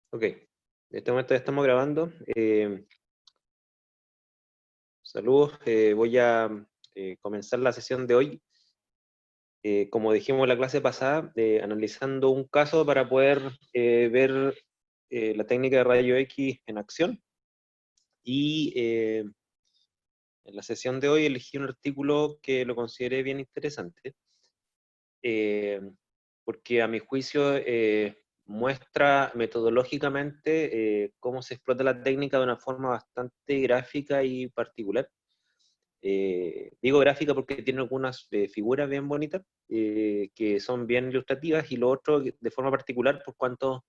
Ok, en este momento ya estamos grabando. Saludos, voy a comenzar la sesión de hoy. Como dijimos en la clase pasada, analizando un caso para poder ver la técnica de rayo X en acción. Y en la sesión de hoy elegí un artículo que lo consideré bien interesante, eh, porque a mi juicio muestra metodológicamente cómo se explota la técnica de una forma bastante gráfica y particular. Digo gráfica porque tiene algunas figuras bien bonitas, que son bien ilustrativas, y lo otro de forma particular por cuanto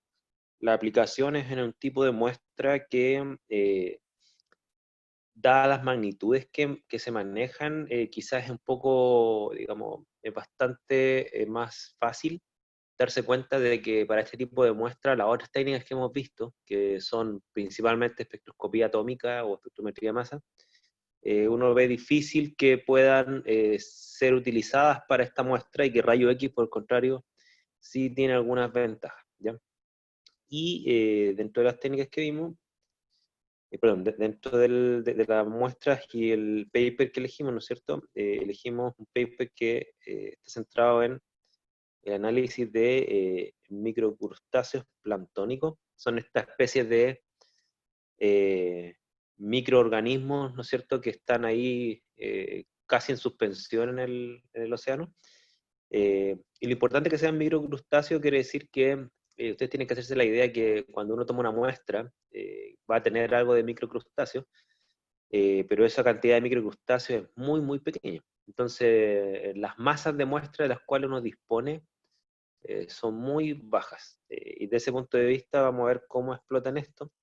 la aplicación es en un tipo de muestra que, dadas las magnitudes que se manejan, quizás es un poco, digamos, es bastante más fácil darse cuenta de que para este tipo de muestra las otras técnicas que hemos visto, que son principalmente espectroscopía atómica o espectrometría de masa, uno ve difícil que puedan ser utilizadas para esta muestra, y que rayo X, por el contrario, sí tiene algunas ventajas, ¿ya? Y dentro de las técnicas que vimos, perdón, dentro de las muestras y el paper que elegimos, ¿no es cierto? Elegimos un paper que está centrado en el análisis de microcrustáceos planctónicos. Son estas especies de eh, microorganismos, ¿no es cierto?, que están ahí casi en suspensión en el océano. Y lo importante que sean microcrustáceos quiere decir que ustedes tienen que hacerse la idea que cuando uno toma una muestra, va a tener algo de microcrustáceos, pero esa cantidad de microcrustáceos es muy, muy pequeña. Entonces, las masas de muestra de las cuales uno dispone son muy bajas. Y desde ese punto de vista vamos a ver cómo explotan esto.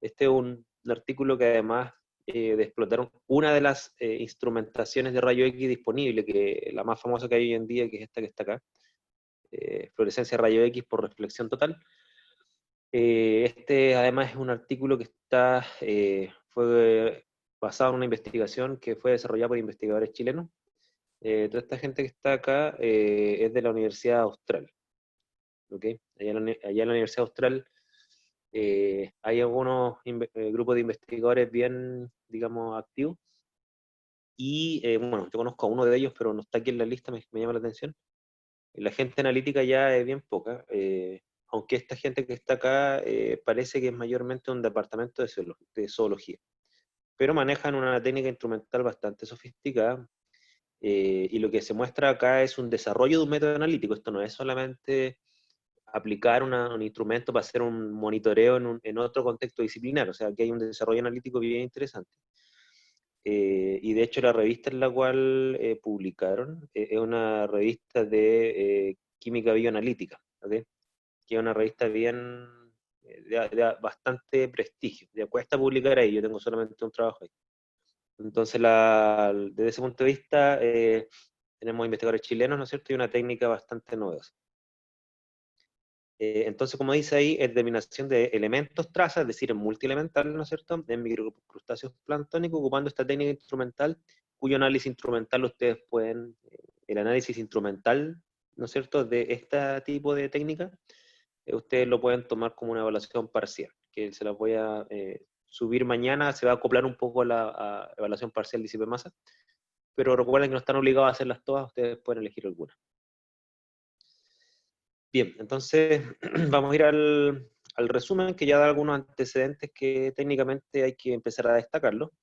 Este es un artículo que, además de explotar una de las instrumentaciones de rayo X disponible, que la más famosa que hay hoy en día, que es esta que está acá, fluorescencia rayo X por reflexión total. Este además es un artículo que fue basado en una investigación que fue desarrollada por investigadores chilenos. Toda esta gente que está acá es de la Universidad Austral. ¿Okay? Allá en la Universidad Austral hay algunos grupos de investigadores bien, digamos, activos. Y bueno, yo conozco a uno de ellos, pero no está aquí en la lista, me llama la atención. La gente analítica ya es bien poca, aunque esta gente que está acá parece que es mayormente un departamento de zoología. Pero manejan una técnica instrumental bastante sofisticada, y lo que se muestra acá es un desarrollo de un método analítico. Esto no es solamente aplicar un instrumento para hacer un monitoreo en otro contexto disciplinar. O sea, aquí hay un desarrollo analítico bien interesante. Y de hecho la revista en la cual publicaron es una revista de química bioanalítica, ¿okay? Que es una revista bien de bastante prestigio. Ya cuesta publicar ahí, yo tengo solamente un trabajo ahí. Entonces, desde ese punto de vista, tenemos investigadores chilenos, ¿no es cierto?, y una técnica bastante novedosa. Entonces, como dice ahí, es determinación de elementos traza, es decir, en multielemental, ¿no es cierto?, en microcrustáceos planctónicos, ocupando esta técnica instrumental, cuyo análisis instrumental ustedes pueden, el análisis instrumental, ¿no es cierto?, de este tipo de técnica, ustedes lo pueden tomar como una evaluación parcial, que se las voy a subir mañana. Se va a acoplar un poco a la evaluación parcial de ICP Masa, pero recuerden que no están obligados a hacerlas todas, ustedes pueden elegir alguna. Bien, entonces vamos a ir al resumen, que ya da algunos antecedentes que técnicamente hay que empezar a destacarlo.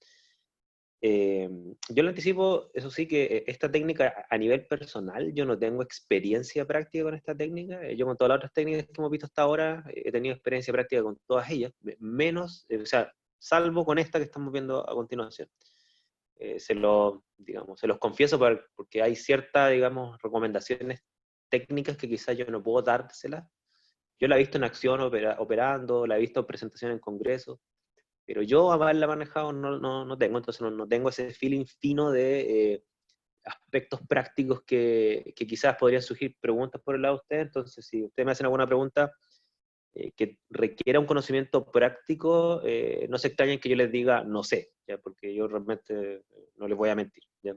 Yo le anticipo, eso sí, que esta técnica a nivel personal, yo no tengo experiencia práctica con esta técnica. Yo con todas las otras técnicas que hemos visto hasta ahora, he tenido experiencia práctica con todas ellas, menos, o sea, salvo con esta que estamos viendo a continuación. Digamos, se los confieso porque hay ciertas, digamos, recomendaciones técnicas que quizás yo no puedo dárselas. Yo la he visto en acción operando, la he visto en presentación en congreso, pero yo haberla manejado no tengo. Entonces no tengo ese feeling fino de aspectos prácticos que quizás podrían surgir preguntas por el lado de ustedes. Entonces, si ustedes me hacen alguna pregunta que requiera un conocimiento práctico, no se extrañen que yo les diga no sé, ¿ya? Porque yo realmente no les voy a mentir, ¿ya?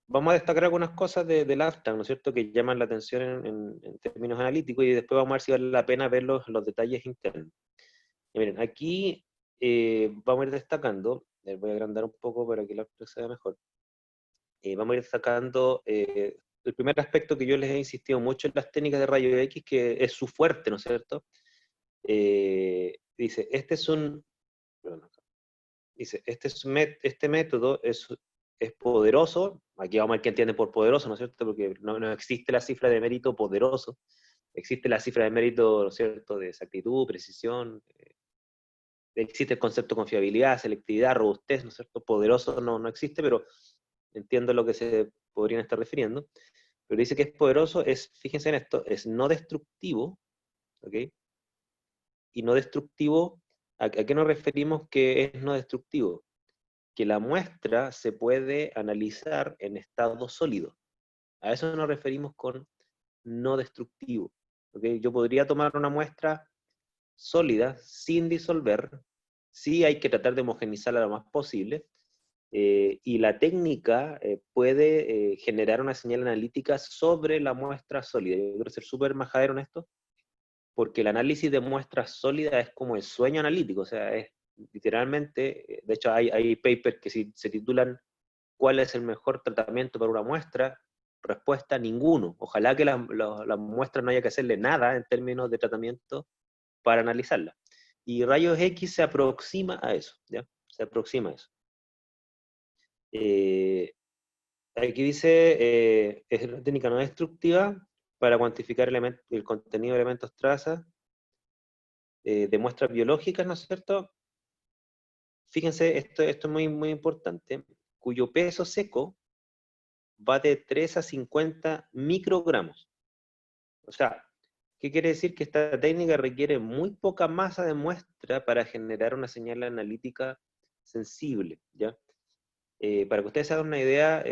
vamos a destacar algunas cosas del abstract, ¿no es cierto?, que llaman la atención en términos analíticos, y después vamos a ver si vale la pena ver los detalles internos. Y miren, aquí vamos a ir destacando, voy a agrandar un poco para que el abstract se vea mejor. Vamos a ir destacando el primer aspecto que yo les he insistido mucho en las técnicas de rayos X, que es su fuerte, ¿no es cierto? Dice, perdón, dice, este método es poderoso. Aquí vamos a ver qué entiende por poderoso, ¿no es cierto? Porque no existe la cifra de mérito poderoso, existe la cifra de mérito, ¿no es cierto?, de exactitud, precisión, existe el concepto de confiabilidad, selectividad, robustez, ¿no es cierto? Poderoso no existe, pero entiendo a lo que se podrían estar refiriendo. Pero dice que es poderoso, fíjense en esto, es no destructivo, ¿ok? Y no destructivo, ¿a qué nos referimos que es no destructivo? Que la muestra se puede analizar en estado sólido. A eso nos referimos con no destructivo. ¿Okay? Yo podría tomar una muestra sólida sin disolver, sí hay que tratar de homogenizarla lo más posible, y la técnica puede generar una señal analítica sobre la muestra sólida. Yo quiero ser súper majadero en esto, porque el análisis de muestras sólidas es como el sueño analítico, o sea, es literalmente, de hecho hay papers que se titulan ¿cuál es el mejor tratamiento para una muestra? Respuesta, ninguno. Ojalá que la muestra no haya que hacerle nada en términos de tratamiento para analizarla. Y rayos X se aproxima a eso, ¿ya? Se aproxima a eso. Aquí dice, es una técnica no destructiva para cuantificar el contenido de elementos trazas de muestras biológicas, ¿no es cierto? Fíjense, esto es muy importante, cuyo peso seco va de 3 a 50 microgramos. O sea, ¿qué quiere decir? Que esta técnica requiere muy poca masa de muestra para generar una señal analítica sensible, ¿ya? Para que ustedes se hagan una idea,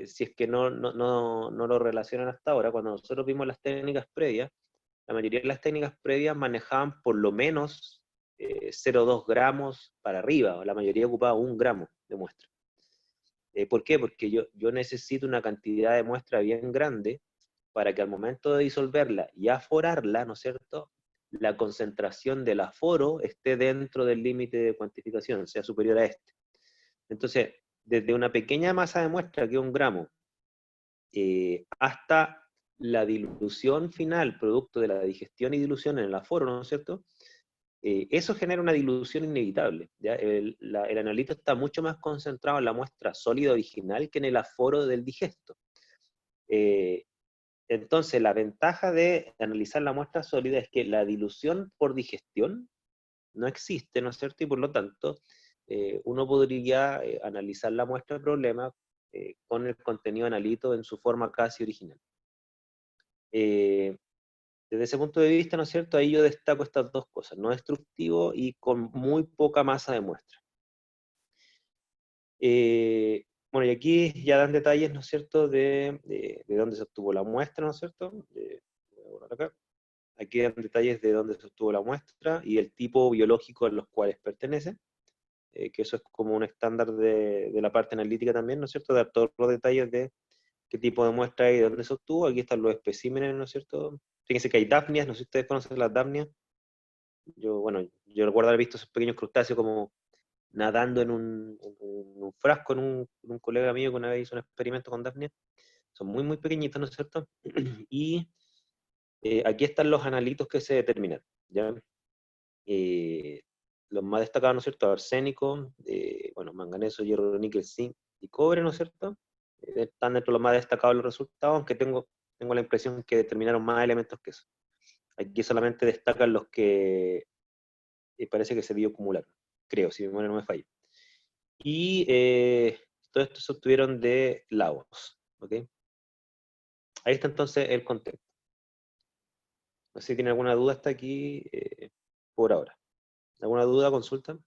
si es que no lo relacionan hasta ahora, cuando nosotros vimos las técnicas previas, la mayoría de las técnicas previas manejaban por lo menos 0,2 gramos para arriba, o la mayoría ocupaba 1 gramo de muestra. ¿Por qué? Porque yo necesito una cantidad de muestra bien grande para que al momento de disolverla y aforarla, ¿no es cierto?, la concentración del aforo esté dentro del límite de cuantificación, sea superior a este. Entonces, desde una pequeña masa de muestra, que es 1 gramo, hasta la dilución final, producto de la digestión y dilución en el aforo, ¿no es cierto?, eso genera una dilución inevitable, ¿ya? El analito está mucho más concentrado en la muestra sólida original que en el aforo del digesto. Entonces, la ventaja de analizar la muestra sólida es que la dilución por digestión no existe, ¿no es cierto? Y por lo tanto, uno podría analizar la muestra del problema con el contenido analítico en su forma casi original. Desde ese punto de vista, ¿no es cierto? Ahí yo destaco estas dos cosas, no destructivo y con muy poca masa de muestra. Bueno, y aquí ya dan detalles, ¿no es cierto?, de dónde se obtuvo la muestra, ¿no es cierto? Voy a borrar acá. Aquí dan detalles de dónde se obtuvo la muestra y el tipo biológico a los cuales pertenece, que eso es como un estándar de la parte analítica también, ¿no es cierto?, dar todos los detalles de qué tipo de muestra hay y dónde se obtuvo. Aquí están los especímenes, ¿no es cierto? Fíjense que hay dafnias, no sé si ustedes conocen las dafnias. Yo recuerdo haber visto esos pequeños crustáceos como nadando en un frasco en un colega mío que una vez hizo un experimento con dafnias. Son muy pequeñitos, ¿no es cierto? Y aquí están los analitos que se determinan, ¿ya? Los más destacados, ¿no es cierto? Arsénico, bueno, manganeso, hierro, níquel, zinc y cobre, ¿no es cierto? Están dentro de los más destacados los resultados, aunque tengo la impresión que determinaron más elementos que eso. Aquí solamente destacan los que parece que se bioacumularon, creo, si mi memoria no me falla. Y todo esto se obtuvieron de lagos, ¿ok? Ahí está entonces el contexto. No sé si tiene alguna duda hasta aquí por ahora. ¿Alguna duda, consulta?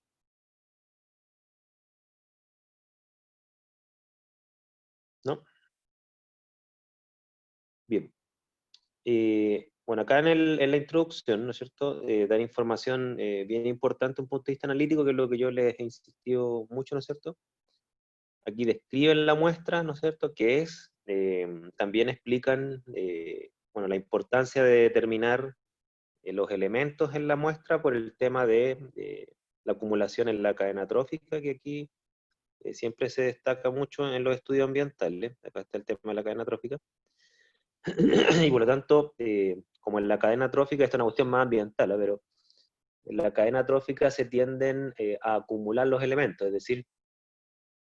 ¿No? Bien. Bueno, acá en la introducción, ¿no es cierto?, dar información bien importante, un punto de vista analítico, que es lo que yo les he insistido mucho, ¿no es cierto?, aquí describen la muestra, ¿no es cierto?, que es, también explican, bueno, la importancia de determinar los elementos en la muestra por el tema de la acumulación en la cadena trófica, que aquí siempre se destaca mucho en los estudios ambientales. Acá está el tema de la cadena trófica. Y por lo tanto, como en la cadena trófica, esta es una cuestión más ambiental, pero en la cadena trófica se tienden a acumular los elementos, es decir,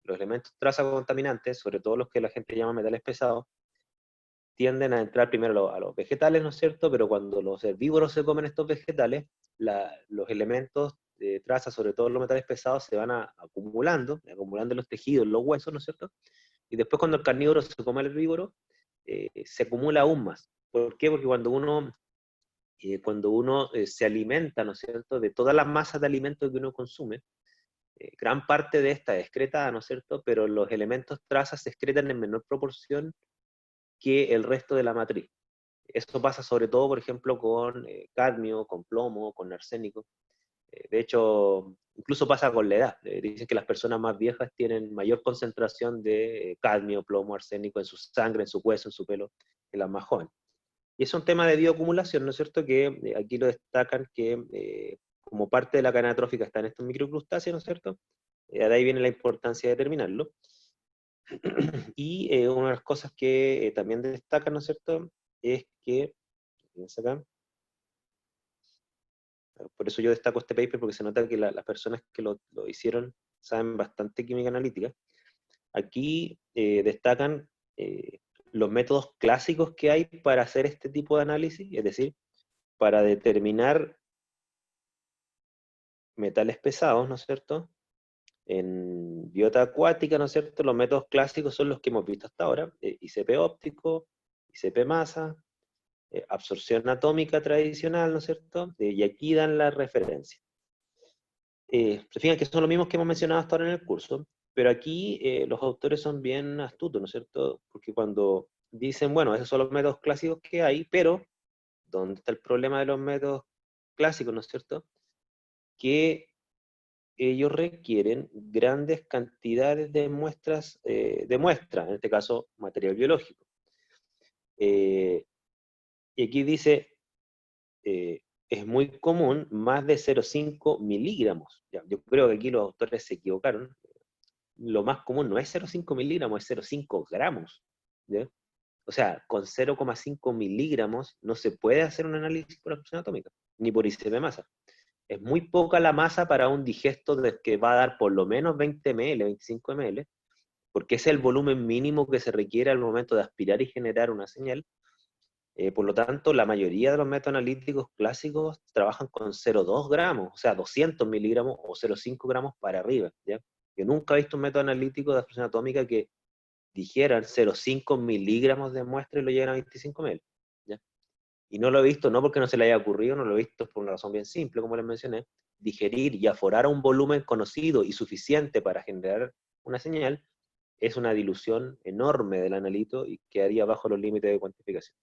los elementos traza contaminantes, sobre todo los que la gente llama metales pesados, tienden a entrar primero a los vegetales, ¿no es cierto? Pero cuando los herbívoros se comen estos vegetales, los elementos de traza, sobre todo los metales pesados, se van acumulando, acumulando en los tejidos, en los huesos, ¿no es cierto? Y después cuando el carnívoro se come al herbívoro, se acumula aún más. ¿Por qué? Porque cuando uno se alimenta, ¿no es cierto?, de toda la masa de alimentos que uno consume, gran parte de esta es excretada, ¿no es cierto?, pero los elementos trazas se excretan en menor proporción que el resto de la matriz. Esto pasa sobre todo, por ejemplo, con cadmio, con plomo, con arsénico. De hecho, incluso pasa con la edad. Dicen que las personas más viejas tienen mayor concentración de cadmio, plomo, arsénico en su sangre, en su hueso, en su pelo, que las más jóvenes. Y es un tema de bioacumulación, ¿no es cierto? Que aquí lo destacan que como parte de la cadena trófica están estos microcrustáceos, ¿no es cierto? De ahí viene la importancia de determinarlo. Y una de las cosas que también destacan, ¿no es cierto?, es que, fíjense acá, por eso yo destaco este paper, porque se nota que las personas que lo hicieron saben bastante química analítica. Aquí destacan los métodos clásicos que hay para hacer este tipo de análisis, es decir, para determinar metales pesados, ¿no es cierto? En biota acuática, ¿no es cierto? Los métodos clásicos son los que hemos visto hasta ahora, ICP óptico, ICP masa, absorción atómica tradicional, ¿no es cierto? Y aquí dan la referencia. Se fijan que son los mismos que hemos mencionado hasta ahora en el curso, pero aquí los autores son bien astutos, ¿no es cierto? Porque cuando dicen, bueno, esos son los métodos clásicos que hay, pero ¿dónde está el problema de los métodos clásicos, ¿no es cierto? Que ellos requieren grandes cantidades de muestras, en este caso material biológico. Y aquí dice, es muy común más de 0,5 miligramos. Ya, yo creo que aquí los autores se equivocaron. Lo más común no es 0,5 miligramos, es 0,5 gramos. ¿Ya? O sea, con 0,5 miligramos no se puede hacer un análisis por absorción atómica, ni por ICP masa. Es muy poca la masa para un digesto que va a dar por lo menos 20 ml, 25 ml, porque ese es el volumen mínimo que se requiere al momento de aspirar y generar una señal. Por lo tanto, la mayoría de los métodos analíticos clásicos trabajan con 0,2 gramos, o sea, 200 miligramos o 0,5 gramos para arriba. ¿Ya? Yo nunca he visto un método analítico de absorción atómica que digieran 0,5 miligramos de muestra y lo lleven a 25 ml. ¿Ya? Y no lo he visto, no porque no se le haya ocurrido, no lo he visto por una razón bien simple, como les mencioné. Digerir y aforar a un volumen conocido y suficiente para generar una señal es una dilución enorme del analito y quedaría bajo los límites de cuantificación.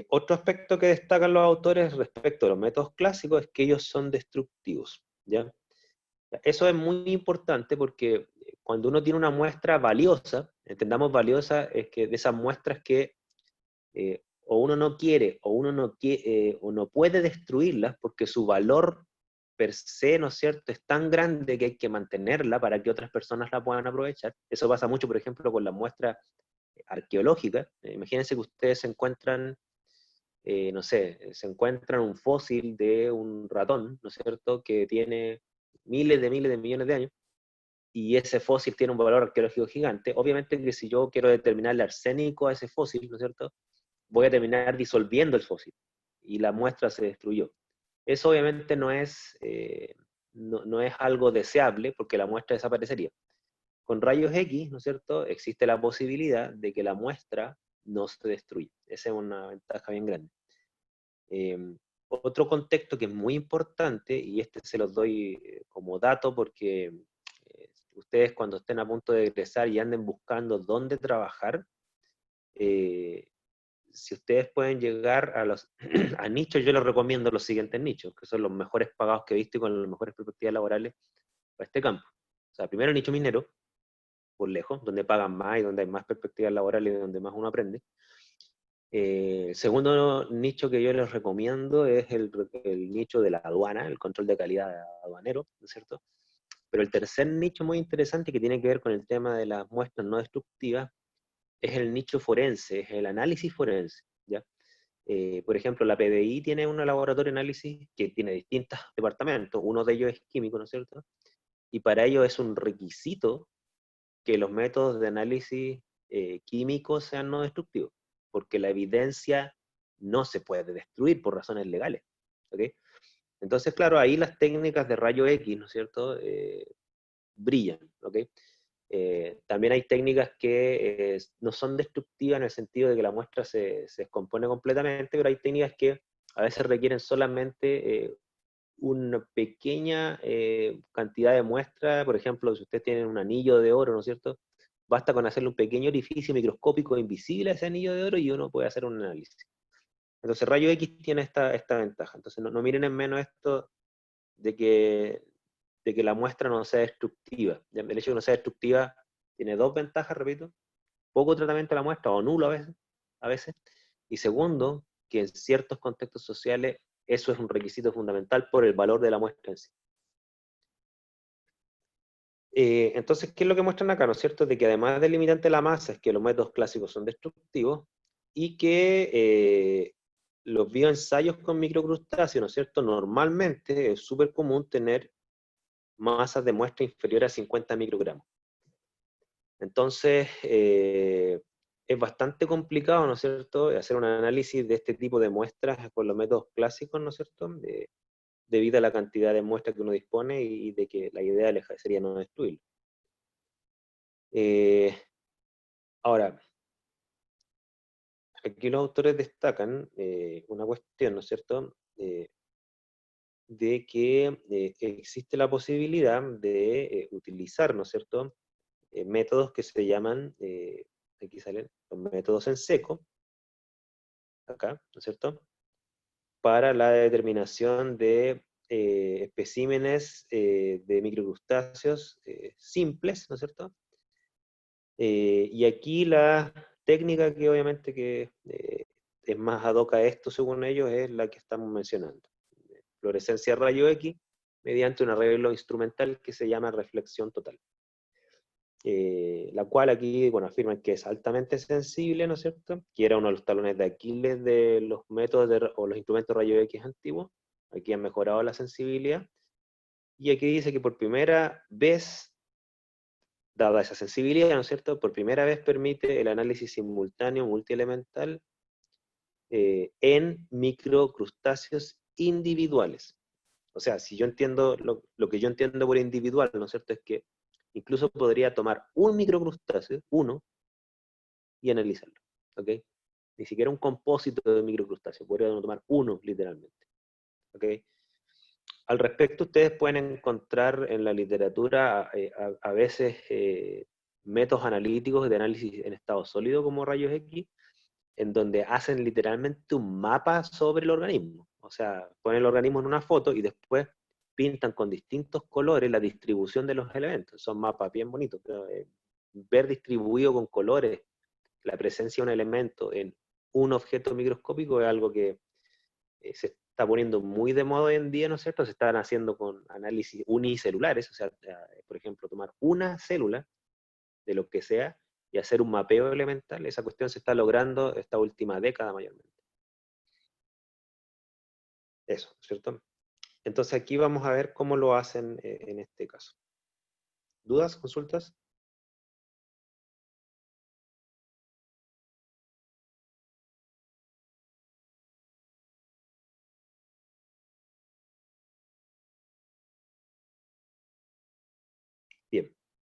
Otro aspecto que destacan los autores respecto a los métodos clásicos es que ellos son destructivos. ¿Ya? Eso es muy importante porque cuando uno tiene una muestra valiosa, entendamos valiosa, es que de esas muestras que o uno no quiere o no puede destruirlas porque su valor per se, ¿no es cierto?, es tan grande que hay que mantenerla para que otras personas la puedan aprovechar. Eso pasa mucho, por ejemplo, con las muestras arqueológicas. Imagínense que ustedes se encuentran, no sé, se encuentran un fósil de un ratón, ¿no es cierto?, que tiene miles de millones de años, y ese fósil tiene un valor arqueológico gigante. Obviamente que si yo quiero determinarle arsénico a ese fósil, ¿no es cierto?, voy a terminar disolviendo el fósil, y la muestra se destruyó. Eso obviamente no es algo deseable, porque la muestra desaparecería. Con rayos X, ¿no es cierto?, existe la posibilidad de que la muestra no se destruya. Esa es una ventaja bien grande. Eh, Otro contexto que es muy importante, y este se los doy como dato porque ustedes cuando estén a punto de egresar y anden buscando dónde trabajar, si ustedes pueden llegar a nichos, yo les recomiendo los siguientes nichos, que son los mejores pagados que he visto y con las mejores perspectivas laborales para este campo. O sea, primero el nicho minero, por lejos, donde pagan más y donde hay más perspectivas laborales y donde más uno aprende. El segundo nicho que yo les recomiendo es el nicho de la aduana, el control de calidad aduanero, ¿no es cierto? Pero el tercer nicho muy interesante que tiene que ver con el tema de las muestras no destructivas es el nicho forense, es el análisis forense, ¿ya? Por ejemplo, la PDI tiene un laboratorio de análisis que tiene distintos departamentos, uno de ellos es químico, ¿no es cierto? Y para ello es un requisito que los métodos de análisis químicos sean no destructivos, porque la evidencia no se puede destruir por razones legales, ¿ok? Entonces, claro, ahí las técnicas de rayo X, ¿no es cierto?, brillan, ¿ok? También hay técnicas que no son destructivas en el sentido de que la muestra se descompone completamente, pero hay técnicas que a veces requieren solamente una pequeña cantidad de muestra. Por ejemplo, si ustedes tienen un anillo de oro, ¿no es cierto? Basta con hacerle un pequeño orificio microscópico invisible a ese anillo de oro y uno puede hacer un análisis. Entonces, rayo X tiene esta ventaja. Entonces, no miren en menos esto de que la muestra no sea destructiva. El hecho de que no sea destructiva tiene dos ventajas, repito: poco tratamiento de la muestra o nulo a veces. Y segundo, que en ciertos contextos sociales eso es un requisito fundamental por el valor de la muestra en sí. Entonces, ¿qué es lo que muestran acá? ¿No es cierto? De que además del limitante de la masa es que los métodos clásicos son destructivos y que los bioensayos con microcrustáceos, ¿no es cierto? Normalmente es súper común tener masas de muestra inferior a 50 microgramos. Entonces, es bastante complicado, ¿no es cierto?, hacer un análisis de este tipo de muestras con los métodos clásicos, ¿no es cierto?, debido a la cantidad de muestras que uno dispone y de que la idea sería no destruirlo. Ahora, aquí los autores destacan una cuestión, ¿no es cierto?, de que existe la posibilidad de utilizar, ¿no es cierto?, métodos que se llaman, aquí salen los métodos en seco, acá, ¿no es cierto?, para la determinación de especímenes de microcrustáceos simples, ¿no es cierto? Y aquí la técnica que obviamente que es más ad hoc a esto, según ellos, es la que estamos mencionando. Fluorescencia rayo X mediante un arreglo instrumental que se llama reflexión total. La cual aquí, bueno, afirman que es altamente sensible, ¿no es cierto?, que era uno de los talones de Aquiles de los métodos o los instrumentos rayo X antiguos. Aquí han mejorado la sensibilidad, y aquí dice que por primera vez, dada esa sensibilidad, ¿no es cierto?, por primera vez permite el análisis simultáneo multielemental en microcrustáceos individuales. O sea, si yo entiendo, lo que yo entiendo por individual, ¿no es cierto?, es que incluso podría tomar un microcrustáceo, uno, y analizarlo, ¿ok? Ni siquiera un compósito de microcrustáceos, podría tomar uno, literalmente, ¿ok? Al respecto, ustedes pueden encontrar en la literatura a veces métodos analíticos de análisis en estado sólido como rayos X, en donde hacen literalmente un mapa sobre el organismo. O sea, ponen el organismo en una foto y después pintan con distintos colores la distribución de los elementos. Son mapas bien bonitos, pero ver distribuido con colores la presencia de un elemento en un objeto microscópico es algo que se está poniendo muy de moda hoy en día, ¿no es cierto? Se están haciendo con análisis unicelulares, o sea, por ejemplo, tomar una célula de lo que sea y hacer un mapeo elemental. Esa cuestión se está logrando esta última década mayormente. Eso, ¿cierto? Entonces aquí vamos a ver cómo lo hacen en este caso. ¿Dudas? ¿Consultas?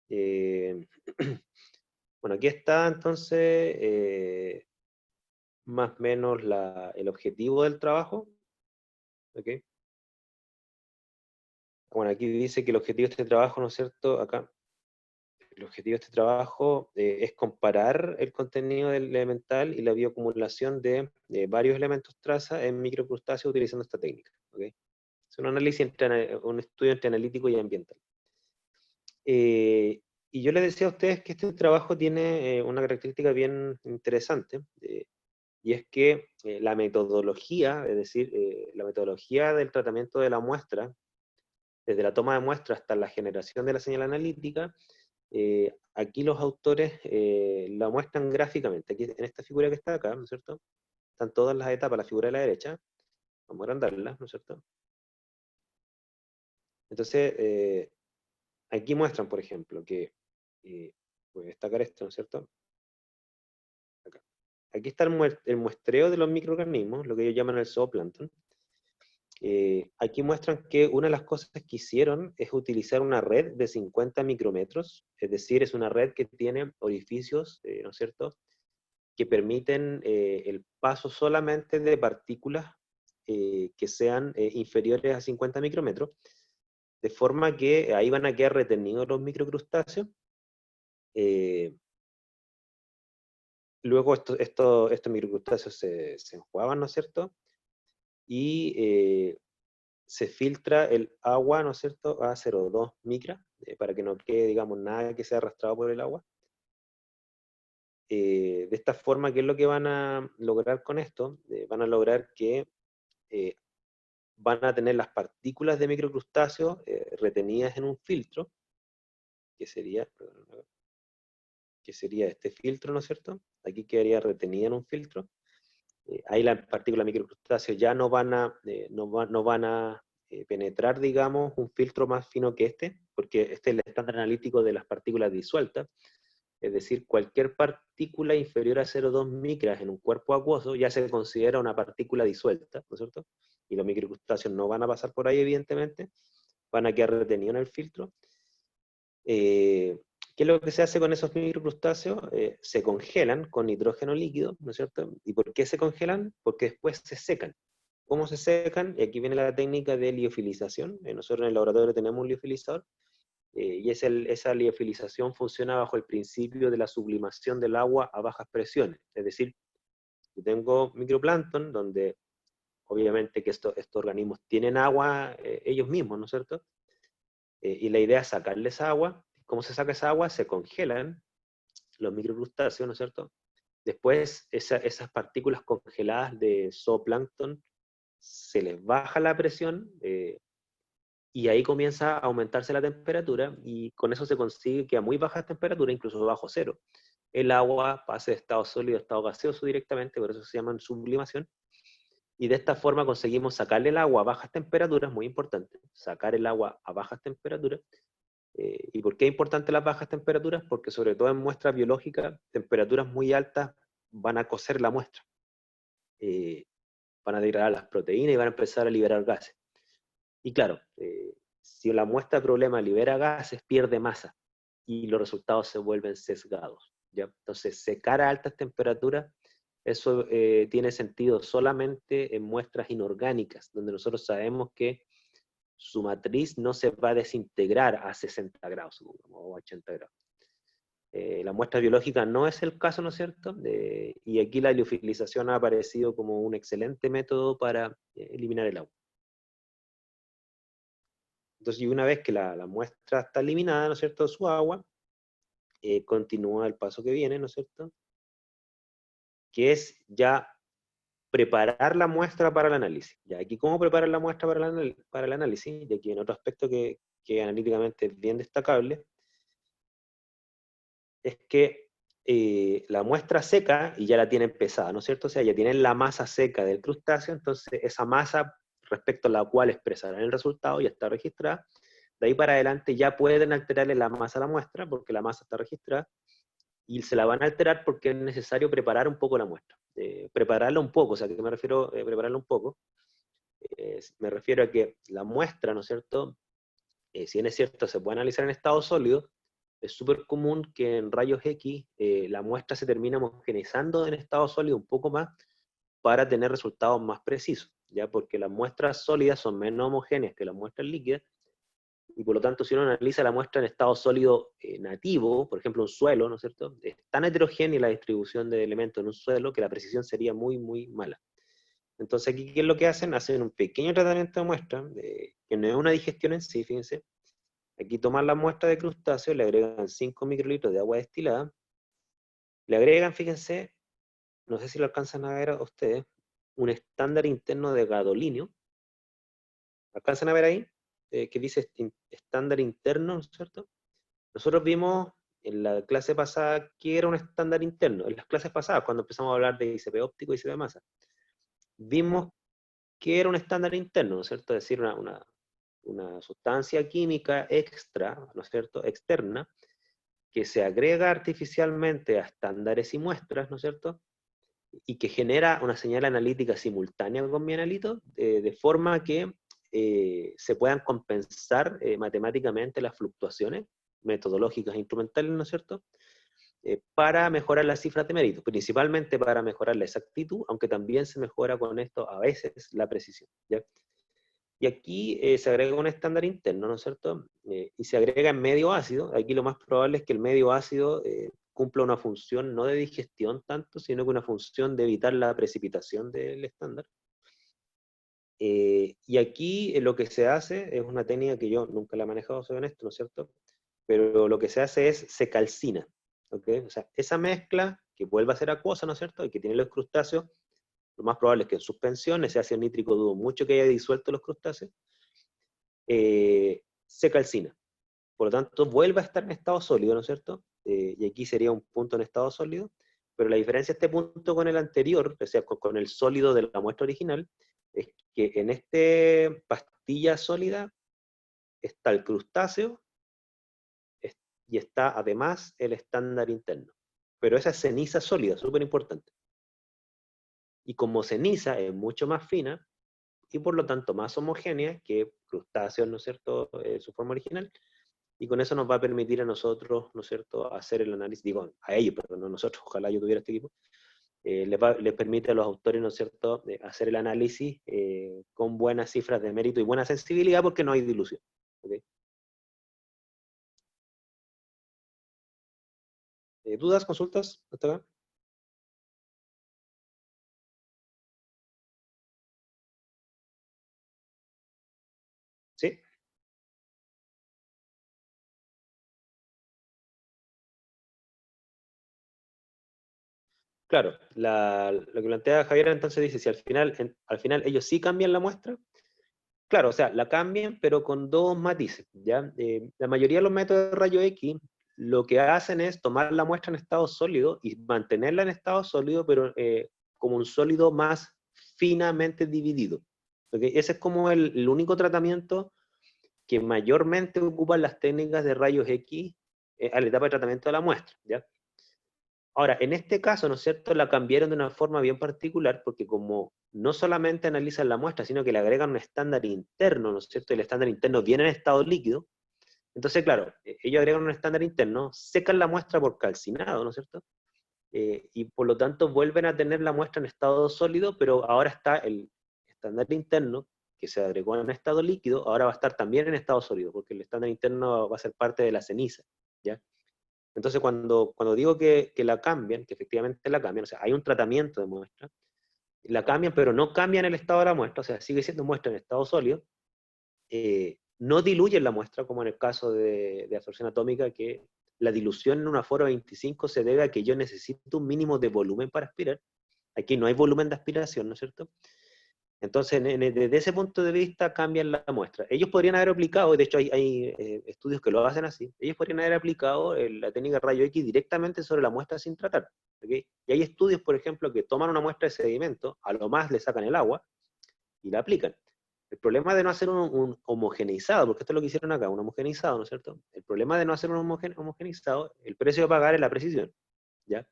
Bien. Bueno, aquí está entonces más o menos el objetivo del trabajo. ¿Ok? Bueno, aquí dice que el objetivo de este trabajo, ¿no es cierto? Acá, el objetivo de este trabajo es comparar el contenido del elemental y la bioacumulación de varios elementos traza en microcrustáceos utilizando esta técnica. ¿Okay? Es un análisis un estudio entre analítico y ambiental. Y yo les decía a ustedes que este trabajo tiene una característica bien interesante, y es que la metodología, es decir, la metodología del tratamiento de la muestra, desde la toma de muestra hasta la generación de la señal analítica, aquí los autores la muestran gráficamente. Aquí en esta figura que está acá, ¿no es cierto? Están todas las etapas, la figura de la derecha, vamos a agrandarla, ¿no es cierto? Entonces, aquí muestran, por ejemplo, que, voy a destacar esto, ¿no es cierto? Acá. Aquí está el muestreo de los microorganismos, lo que ellos llaman el zooplancton. Aquí muestran que una de las cosas que hicieron es utilizar una red de 50 micrómetros, es decir, es una red que tiene orificios, ¿no es cierto?, que permiten el paso solamente de partículas que sean inferiores a 50 micrómetros, de forma que ahí van a quedar retenidos los microcrustáceos. Luego estos microcrustáceos se enjuagan, ¿no es cierto?, y se filtra el agua, ¿no es cierto?, a 0,2 micra, para que no quede, digamos, nada que sea arrastrado por el agua. De esta forma, ¿qué es lo que van a lograr con esto? Van a lograr que van a tener las partículas de microcrustáceos retenidas en un filtro, que sería, que sería este filtro, ¿no es cierto? Aquí quedaría retenida en un filtro. Ahí las partículas de microcrustáceos ya no van a, no van a penetrar, digamos, un filtro más fino que este, porque este es el estándar analítico de las partículas disueltas. Es decir, cualquier partícula inferior a 0,2 micras en un cuerpo acuoso ya se considera una partícula disuelta, ¿no es cierto? Y los microcrustáceos no van a pasar por ahí, evidentemente, van a quedar retenidos en el filtro. ¿Qué es lo que se hace con esos microcrustáceos? Se congelan con nitrógeno líquido, ¿no es cierto? ¿Y por qué se congelan? Porque después se secan. ¿Cómo se secan? Y aquí viene la técnica de liofilización. Nosotros en el laboratorio tenemos un liofilizador, y esa liofilización funciona bajo el principio de la sublimación del agua a bajas presiones. Es decir, yo tengo microplancton, donde obviamente que estos organismos tienen agua ellos mismos, ¿no es cierto? Y la idea es sacarles agua. ¿Cómo se saca esa agua? Se congelan los microcrustáceos, ¿no es cierto? Después, esas partículas congeladas de zooplancton se les baja la presión, y ahí comienza a aumentarse la temperatura, y con eso se consigue que a muy bajas temperaturas, incluso bajo cero, el agua pase de estado sólido a estado gaseoso directamente, por eso se llama sublimación, y de esta forma conseguimos sacarle el agua a bajas temperaturas, muy importante, sacar el agua a bajas temperaturas. ¿Y por qué es importante las bajas temperaturas? Porque sobre todo en muestras biológicas, temperaturas muy altas van a cocer la muestra, eh, van a degradar las proteínas y van a empezar a liberar gases. Y claro, si la muestra de problema libera gases, pierde masa, y los resultados se vuelven sesgados, ¿ya? Entonces, secar a altas temperaturas, eso tiene sentido solamente en muestras inorgánicas, donde nosotros sabemos que su matriz no se va a desintegrar a 60 grados, o 80 grados. La muestra biológica no es el caso, ¿no es cierto? Y aquí la liofilización ha aparecido como un excelente método para eliminar el agua. Entonces, y una vez que la muestra está eliminada, ¿no es cierto?, su agua, continúa el paso que viene, ¿no es cierto?, que es ya preparar la muestra para el análisis. Ya aquí, ¿cómo preparar la muestra para el análisis? Y aquí en otro aspecto que analíticamente es bien destacable, es que la muestra seca, y ya la tienen pesada, ¿no es cierto? O sea, ya tienen la masa seca del crustáceo, entonces esa masa respecto a la cual expresarán el resultado ya está registrada. De ahí para adelante ya pueden alterarle la masa a la muestra, porque la masa está registrada, y se la van a alterar porque es necesario preparar un poco la muestra. Prepararla un poco, o sea, ¿a qué me refiero prepararla un poco? Me refiero a que la muestra, ¿no es cierto?, si bien es cierto, se puede analizar en estado sólido, es súper común que en rayos X la muestra se termine homogeneizando en estado sólido un poco más para tener resultados más precisos, ¿ya? Porque las muestras sólidas son menos homogéneas que las muestras líquidas, y por lo tanto, si uno analiza la muestra en estado sólido nativo, por ejemplo un suelo, ¿no es cierto?, es tan heterogénea la distribución de elementos en un suelo que la precisión sería muy, muy mala. Entonces aquí, ¿qué es lo que hacen? Hacen un pequeño tratamiento de muestra, que no es una digestión en sí, fíjense. Aquí toman la muestra de crustáceo, le agregan 5 microlitros de agua destilada, le agregan, fíjense, no sé si lo alcanzan a ver a ustedes, un estándar interno de gadolinio. ¿Alcanzan a ver ahí? Que dice estándar interno, ¿no es cierto? Nosotros vimos en la clase pasada que era un estándar interno. En las clases pasadas, cuando empezamos a hablar de ICP óptico y ICP masa, vimos que era un estándar interno, ¿no es cierto? Es decir, una sustancia química extra, ¿no es cierto?, externa, que se agrega artificialmente a estándares y muestras, ¿no es cierto?, y que genera una señal analítica simultánea con mi analito, de forma que se puedan compensar matemáticamente las fluctuaciones metodológicas e instrumentales, ¿no es cierto?, para mejorar las cifras de mérito, principalmente para mejorar la exactitud, aunque también se mejora con esto a veces la precisión, ¿ya? Y aquí se agrega un estándar interno, ¿no es cierto? Y se agrega en medio ácido. Aquí lo más probable es que el medio ácido cumpla una función no de digestión tanto, sino que una función de evitar la precipitación del estándar. Y aquí lo que se hace es una técnica que yo nunca la he manejado, soy honesto, ¿no es cierto? Pero lo que se hace es se calcina, ¿ok? O sea, esa mezcla que vuelve a ser acuosa, ¿no es cierto? Y que tiene los crustáceos, lo más probable es que en suspensión, ese ácido nítrico dudo mucho que haya disuelto los crustáceos, se calcina. Por lo tanto, vuelve a estar en estado sólido, ¿no es cierto? Y aquí sería un punto en estado sólido, pero la diferencia de este punto con el anterior, o sea, con el sólido de la muestra original, es que en este pastilla sólida está el crustáceo y está además el estándar interno. Pero esa es ceniza sólida, súper importante. Y como ceniza es mucho más fina y por lo tanto más homogénea que crustáceos, ¿no es cierto?, su forma original, y con eso nos va a permitir a nosotros, ¿no es cierto?, hacer el análisis, digo, a ellos, pero no a nosotros, ojalá yo tuviera este equipo, les permite a los autores, ¿no es cierto?, hacer el análisis con buenas cifras de mérito y buena sensibilidad porque no hay dilución. ¿Okay? ¿Dudas, consultas hasta acá? ¿Sí? Claro, lo que plantea Javier entonces dice, si al final ellos sí cambian la muestra, claro, o sea, la cambian, pero con dos matices, ¿ya? La mayoría de los métodos de rayo X lo que hacen es tomar la muestra en estado sólido y mantenerla en estado sólido, pero como un sólido más finamente dividido. ¿Ok? Ese es como el único tratamiento que mayormente ocupan las técnicas de rayos X a la etapa de tratamiento de la muestra, ¿ya? Ahora, en este caso, ¿no es cierto?, la cambiaron de una forma bien particular, porque como no solamente analizan la muestra, sino que le agregan un estándar interno, ¿no es cierto?, y el estándar interno viene en estado líquido, entonces, claro, ellos agregan un estándar interno, secan la muestra por calcinado, ¿no es cierto?, y por lo tanto vuelven a tener la muestra en estado sólido, pero ahora está el estándar interno, que se agregó en estado líquido, ahora va a estar también en estado sólido, porque el estándar interno va a ser parte de la ceniza, ¿ya? Entonces, cuando digo que la cambian, que efectivamente la cambian, o sea, hay un tratamiento de muestra, la cambian, pero no cambian el estado de la muestra, o sea, sigue siendo muestra en estado sólido, no diluyen la muestra, como en el caso de absorción atómica, que la dilución en un aforo 25 se debe a que yo necesito un mínimo de volumen para aspirar. Aquí no hay volumen de aspiración, ¿no es cierto? Entonces, desde ese punto de vista, cambian la muestra. Ellos podrían haber aplicado, de hecho hay estudios que lo hacen así, ellos podrían haber aplicado la técnica rayo X directamente sobre la muestra sin tratar. ¿Okay? Y hay estudios, por ejemplo, que toman una muestra de sedimento, a lo más le sacan el agua y la aplican. El problema de no hacer un homogeneizado, porque esto es lo que hicieron acá, un homogeneizado, ¿no es cierto? El problema de no hacer un homogeneizado, el precio a pagar es la precisión, ¿ya?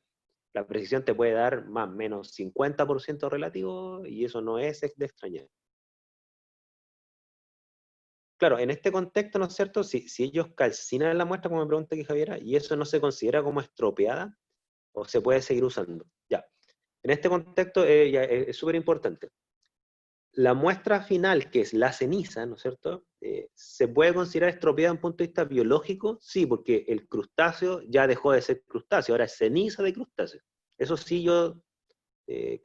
La precisión te puede dar más o menos 50% relativo y eso no es de extrañar. Claro, en este contexto, ¿no es cierto? Si ellos calcinan la muestra, como me pregunta aquí Javiera, y eso no se considera como estropeada, o se puede seguir usando. Ya. En este contexto es súper importante. La muestra final, que es la ceniza, ¿no es cierto? ¿Se puede considerar estropeada desde un punto de vista biológico? Sí, porque el crustáceo ya dejó de ser crustáceo, ahora es ceniza de crustáceo. Eso sí yo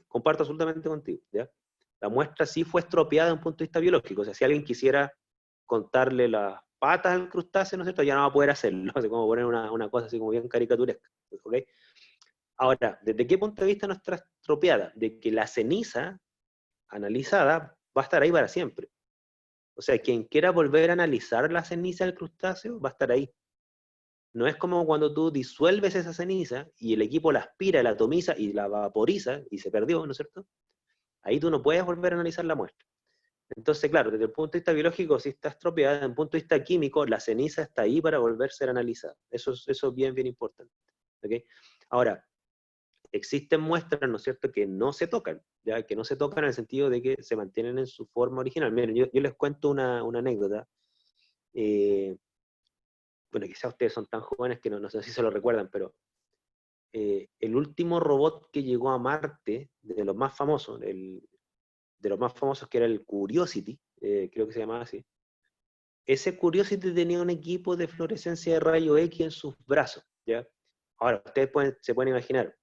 comparto absolutamente contigo, ¿ya? La muestra sí fue estropeada desde un punto de vista biológico, o sea, si alguien quisiera contarle las patas al crustáceo, ¿no es cierto? Ya no va a poder hacerlo, así como poner una cosa así como bien caricaturesca, ¿ok? Ahora, ¿desde qué punto de vista no está estropeada? De que la ceniza analizada va a estar ahí para siempre. O sea, quien quiera volver a analizar la ceniza del crustáceo va a estar ahí. No es como cuando tú disuelves esa ceniza y el equipo la aspira, la atomiza y la vaporiza y se perdió, ¿no es cierto? Ahí tú no puedes volver a analizar la muestra. Entonces, claro, desde el punto de vista biológico, si está estropeada, desde el punto de vista químico, la ceniza está ahí para volver a ser analizada. Eso es bien, bien importante. ¿Okay? Ahora, existen muestras, ¿no es cierto?, que no se tocan, ¿ya? Que no se tocan en el sentido de que se mantienen en su forma original. Miren, yo les cuento una anécdota. Eh, bueno, quizás ustedes son tan jóvenes que no sé si se lo recuerdan, pero el último robot que llegó a Marte, de los más famosos, de los más famosos que era el Curiosity, creo que se llamaba así, ese Curiosity tenía un equipo de fluorescencia de rayo X en sus brazos, ¿ya? Ahora, ustedes se pueden imaginar,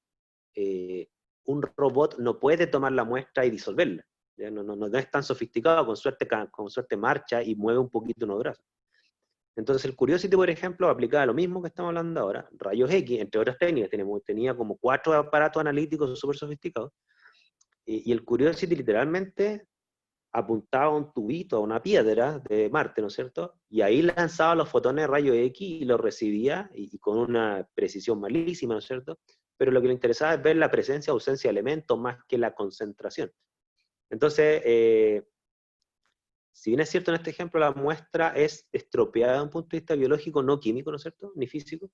eh, un robot no puede tomar la muestra y disolverla, ¿ya? No es tan sofisticado, con suerte marcha y mueve un poquito unos brazos. Entonces el Curiosity, por ejemplo, aplicaba lo mismo que estamos hablando ahora, rayos X, entre otras técnicas, tenía como 4 aparatos analíticos súper sofisticados, y el Curiosity literalmente apuntaba un tubito a una piedra de Marte, ¿no es cierto? Y ahí lanzaba los fotones de rayos X y los recibía, y con una precisión malísima, ¿no es cierto? Pero lo que le interesaba es ver la presencia o ausencia de elementos más que la concentración. Entonces, si bien es cierto en este ejemplo, la muestra es estropeada desde un punto de vista biológico, no químico, ¿no es cierto? Ni físico.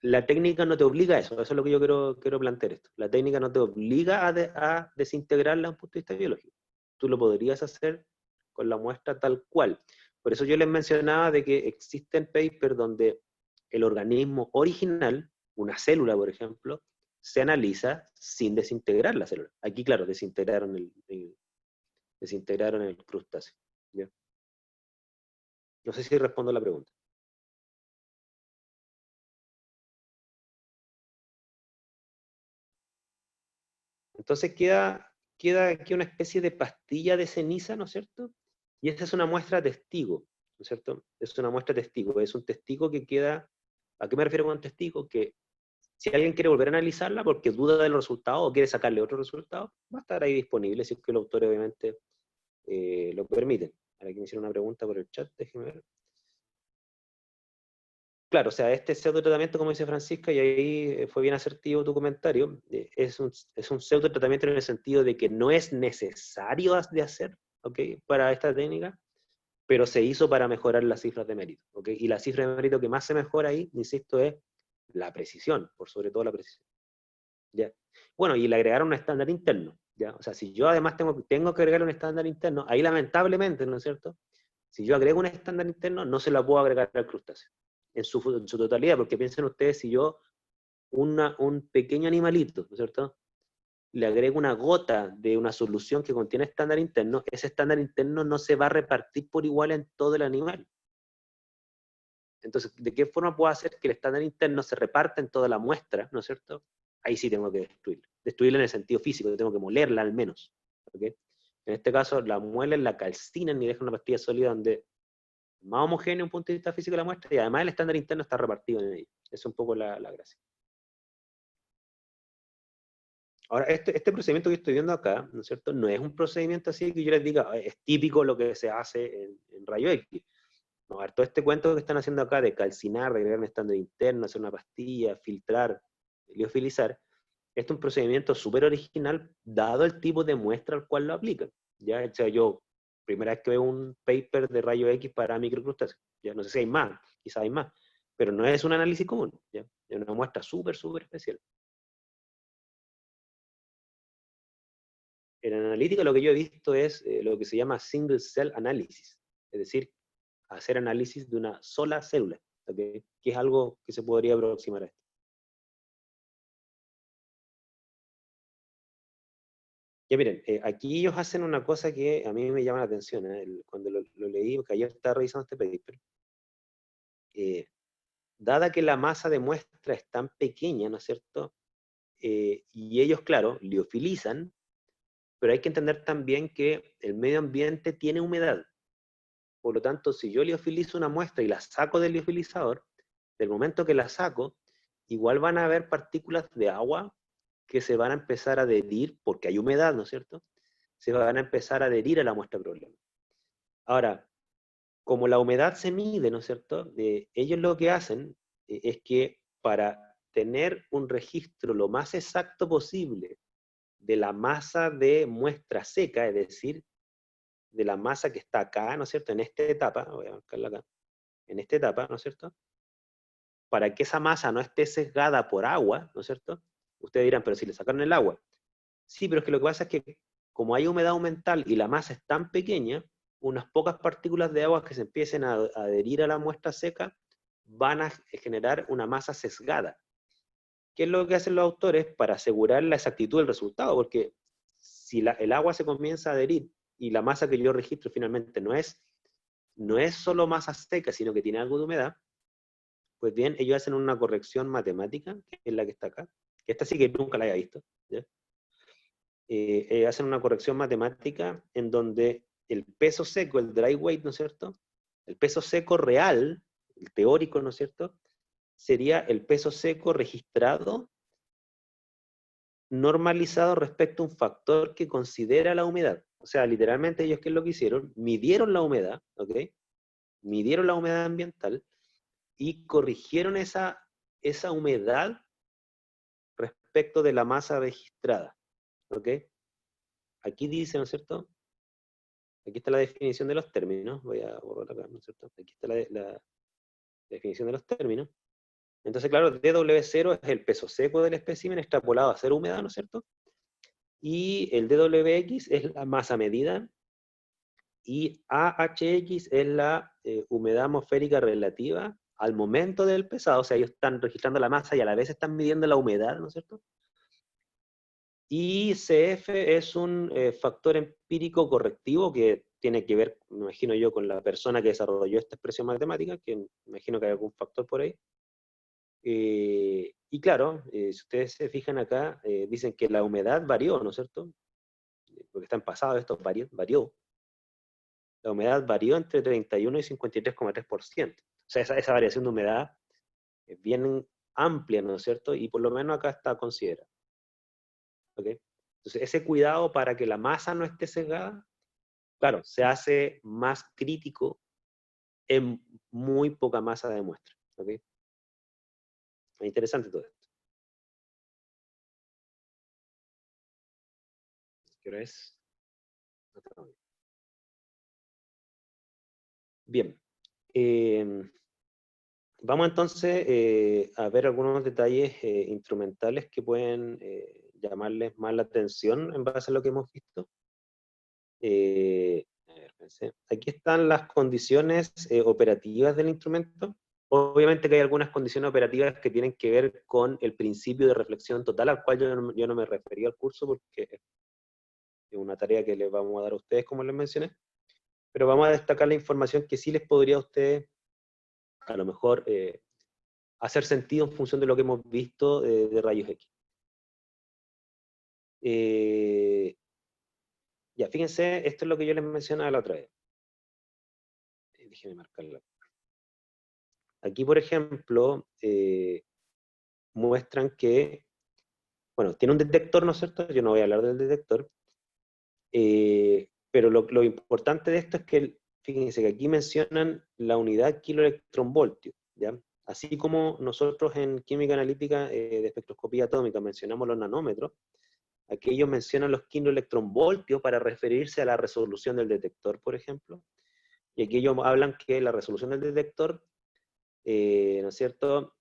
La técnica no te obliga a eso es lo que yo quiero plantear esto. La técnica no te obliga a desintegrarla desde un punto de vista biológico. Tú lo podrías hacer con la muestra tal cual. Por eso yo les mencionaba de que existen papers donde el organismo original, una célula, por ejemplo, se analiza sin desintegrar la célula. Aquí, claro, desintegraron el crustáceo. ¿Ya? No sé si respondo a la pregunta. Entonces queda aquí una especie de pastilla de ceniza, ¿no es cierto? Y esta es una muestra testigo, ¿no es cierto? Es una muestra testigo, es un testigo que queda, ¿a qué me refiero con un testigo? Que si alguien quiere volver a analizarla porque duda del resultado o quiere sacarle otro resultado, va a estar ahí disponible si es que los autores obviamente lo permiten. Ahora aquí me hicieron una pregunta por el chat, déjeme ver. Claro, o sea, este pseudo tratamiento, como dice Francisca, y ahí fue bien asertivo tu comentario, es un pseudo tratamiento en el sentido de que no es necesario de hacer, ¿ok? Para esta técnica, pero se hizo para mejorar las cifras de mérito, ¿ok? Y la cifra de mérito que más se mejora ahí, insisto, es la precisión, por sobre todo la precisión, ¿ya? Bueno, y le agregaron un estándar interno, ¿ya? O sea, si yo además tengo que agregar un estándar interno, ahí lamentablemente, ¿no es cierto? Si yo agrego un estándar interno, no se la puedo agregar al crustáceo en su totalidad, porque piensen ustedes, si yo un pequeño animalito, ¿no es cierto? Le agrego una gota de una solución que contiene estándar interno, ese estándar interno no se va a repartir por igual en todo el animal. Entonces, ¿de qué forma puedo hacer que el estándar interno se reparta en toda la muestra, ¿no es cierto? Ahí sí tengo que destruirla. Destruirla en el sentido físico, tengo que molerla al menos. ¿Ok? En este caso, la muelen, la calcinan y dejan una pastilla sólida donde más homogéneo un punto de vista físico de la muestra y además el estándar interno está repartido en ella. Esa es un poco la gracia. Ahora, este procedimiento que estoy viendo acá, ¿no es cierto? No es un procedimiento así que yo les diga, es típico lo que se hace en rayo X. No, a ver, todo este cuento que están haciendo acá de calcinar, de agregar un estándar interno, hacer una pastilla, filtrar, liofilizar, este es un procedimiento súper original dado el tipo de muestra al cual lo aplican. ¿Ya? O sea, yo, primera vez que veo un paper de rayo X para microcrustáceos, ya no sé si hay más, quizás hay más, pero no es un análisis común, ¿ya? Es una muestra súper, súper especial. En analítica lo que yo he visto es lo que se llama single cell analysis, es decir, hacer análisis de una sola célula, ¿okay? Que es algo que se podría aproximar a esto. Ya miren, aquí ellos hacen una cosa que a mí me llama la atención, cuando lo leí, porque ayer estaba revisando este paper, eh, dada que la masa de muestra es tan pequeña, ¿no es cierto? Y ellos, claro, liofilizan, pero hay que entender también que el medio ambiente tiene humedad. Por lo tanto, si yo liofilizo una muestra y la saco del liofilizador, del momento que la saco, igual van a haber partículas de agua que se van a empezar a adherir, porque hay humedad, ¿no es cierto? Se van a empezar a adherir a la muestra de problema. Ahora, como la humedad se mide, ¿no es cierto? Ellos lo que hacen es que para tener un registro lo más exacto posible de la masa de muestra seca, es decir, de la masa que está acá, ¿no es cierto? En esta etapa, voy a marcarla acá, en esta etapa, ¿no es cierto? Para que esa masa no esté sesgada por agua, ¿no es cierto? Ustedes dirán, pero si le sacaron el agua. Sí, pero es que lo que pasa es que como hay humedad aumental y la masa es tan pequeña, unas pocas partículas de agua que se empiecen a adherir a la muestra seca van a generar una masa sesgada. ¿Qué es lo que hacen los autores para asegurar la exactitud del resultado? Porque si el agua se comienza a adherir y la masa que yo registro finalmente no es solo masa seca, sino que tiene algo de humedad, pues bien, ellos hacen una corrección matemática, que es la que está acá, que esta sí que nunca la haya visto, ¿ya? Hacen una corrección matemática en donde el peso seco, el dry weight, ¿no es cierto? El peso seco real, el teórico, ¿no es cierto? Sería el peso seco registrado normalizado respecto a un factor que considera la humedad. O sea, literalmente ellos, ¿qué es lo que hicieron? Midieron la humedad, ¿ok? Midieron la humedad ambiental y corrigieron esa humedad respecto de la masa registrada, ¿ok? Aquí dice, ¿no es cierto? Aquí está la definición de los términos. Voy a borrar acá, ¿no es cierto? Aquí está la definición de los términos. Entonces, claro, DW0 es el peso seco del espécimen extrapolado a cero humedad, ¿no es cierto? Y el DWX es la masa medida y AHX es la humedad atmosférica relativa al momento del pesado, o sea, ellos están registrando la masa y a la vez están midiendo la humedad, ¿no es cierto? Y CF es un factor empírico correctivo que tiene que ver, me imagino yo, con la persona que desarrolló esta expresión matemática, que me imagino que hay algún factor por ahí. Y claro, si ustedes se fijan acá, dicen que la humedad varió, ¿no es cierto? Porque está en pasado esto, varió. La humedad varió entre 31 y 53,3%. O sea, esa variación de humedad es bien amplia, ¿no es cierto? Y por lo menos acá está considerada. ¿Ok? Entonces, ese cuidado para que la masa no esté sesgada, claro, se hace más crítico en muy poca masa de muestra. ¿Ok? Es interesante todo esto. ¿Qué hora es? Bien. Vamos entonces a ver algunos detalles instrumentales que pueden llamarles más la atención en base a lo que hemos visto. A ver, pensé. Aquí están las condiciones operativas del instrumento. Obviamente que hay algunas condiciones operativas que tienen que ver con el principio de reflexión total, al cual yo no me refería al curso porque es una tarea que les vamos a dar a ustedes, como les mencioné. Pero vamos a destacar la información que sí les podría a ustedes, a lo mejor, hacer sentido en función de lo que hemos visto de rayos X. Ya, fíjense, esto es lo que yo les mencionaba la otra vez. Déjenme marcarla. Aquí, por ejemplo, muestran que, bueno, tiene un detector, ¿no es cierto? Yo no voy a hablar del detector, pero lo importante de esto es que, fíjense que aquí mencionan la unidad kiloelectronvoltio, ¿ya? Así como nosotros en química analítica de espectroscopía atómica mencionamos los nanómetros, aquí ellos mencionan los kiloelectronvoltios para referirse a la resolución del detector, por ejemplo, y aquí ellos hablan que la resolución del detector, ¿no es cierto?,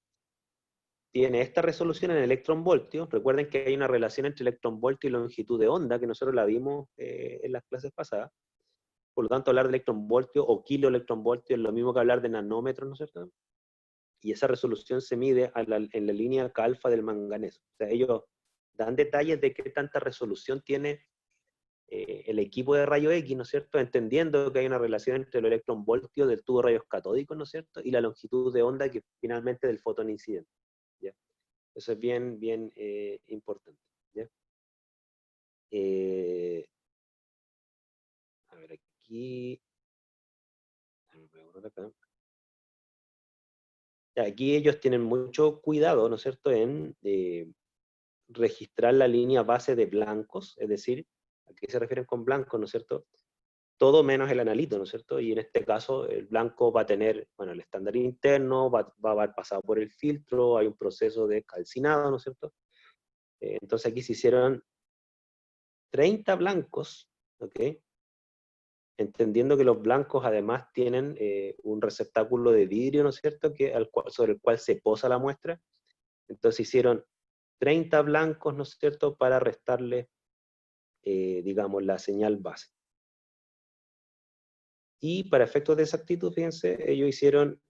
tiene esta resolución en electronvoltios. Recuerden que hay una relación entre electronvoltio y longitud de onda, que nosotros la vimos en las clases pasadas. Por lo tanto, hablar de electronvoltio o kiloelectronvoltio es lo mismo que hablar de nanómetros, ¿no es cierto? Y esa resolución se mide en la línea K-alfa del manganeso. O sea, ellos dan detalles de qué tanta resolución tiene el equipo de rayo X, ¿no es cierto? Entendiendo que hay una relación entre el electronvoltio del tubo de rayos catódicos, ¿no es cierto? Y la longitud de onda que finalmente del fotón incidente. ¿Ya? Eso es bien, bien importante. ¿Ya? A ver, aquí. ver acá. Ya, aquí ellos tienen mucho cuidado, ¿no es cierto?, en registrar la línea base de blancos, es decir, ¿a qué se refieren con blancos, no es cierto? Todo menos el analito, ¿no es cierto? Y en este caso el blanco va a tener, bueno, el estándar interno, va a haber pasado por el filtro, hay un proceso de calcinado, ¿no es cierto? Entonces aquí se hicieron 30 blancos, ¿ok? Entendiendo que los blancos además tienen un receptáculo de vidrio, ¿no es cierto?, sobre el cual se posa la muestra. Entonces hicieron 30 blancos, ¿no es cierto?, para restarle, digamos, la señal base. Y para efectos de exactitud, fíjense, ellos hicieron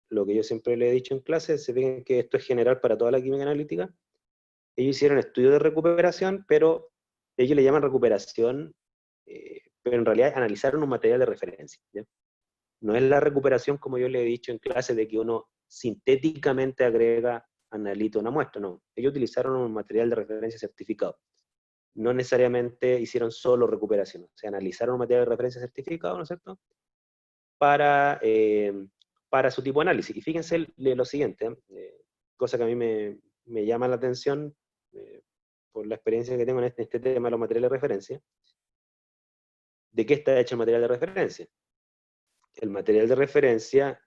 lo que yo siempre le he dicho en clase, se fijan que esto es general para toda la química analítica. Ellos hicieron estudios de recuperación, pero ellos le llaman recuperación, pero en realidad analizaron un material de referencia, ¿ya? No es la recuperación, como yo le he dicho en clase, de que uno sintéticamente agrega analito a una muestra, no. Ellos utilizaron un material de referencia certificado. No necesariamente hicieron solo recuperación, o sea, analizaron un material de referencia certificado, ¿no es cierto?, para su tipo de análisis. Y fíjense lo siguiente, cosa que a mí me llama la atención por la experiencia que tengo en este tema de los materiales de referencia. ¿De qué está hecho el material de referencia? El material de referencia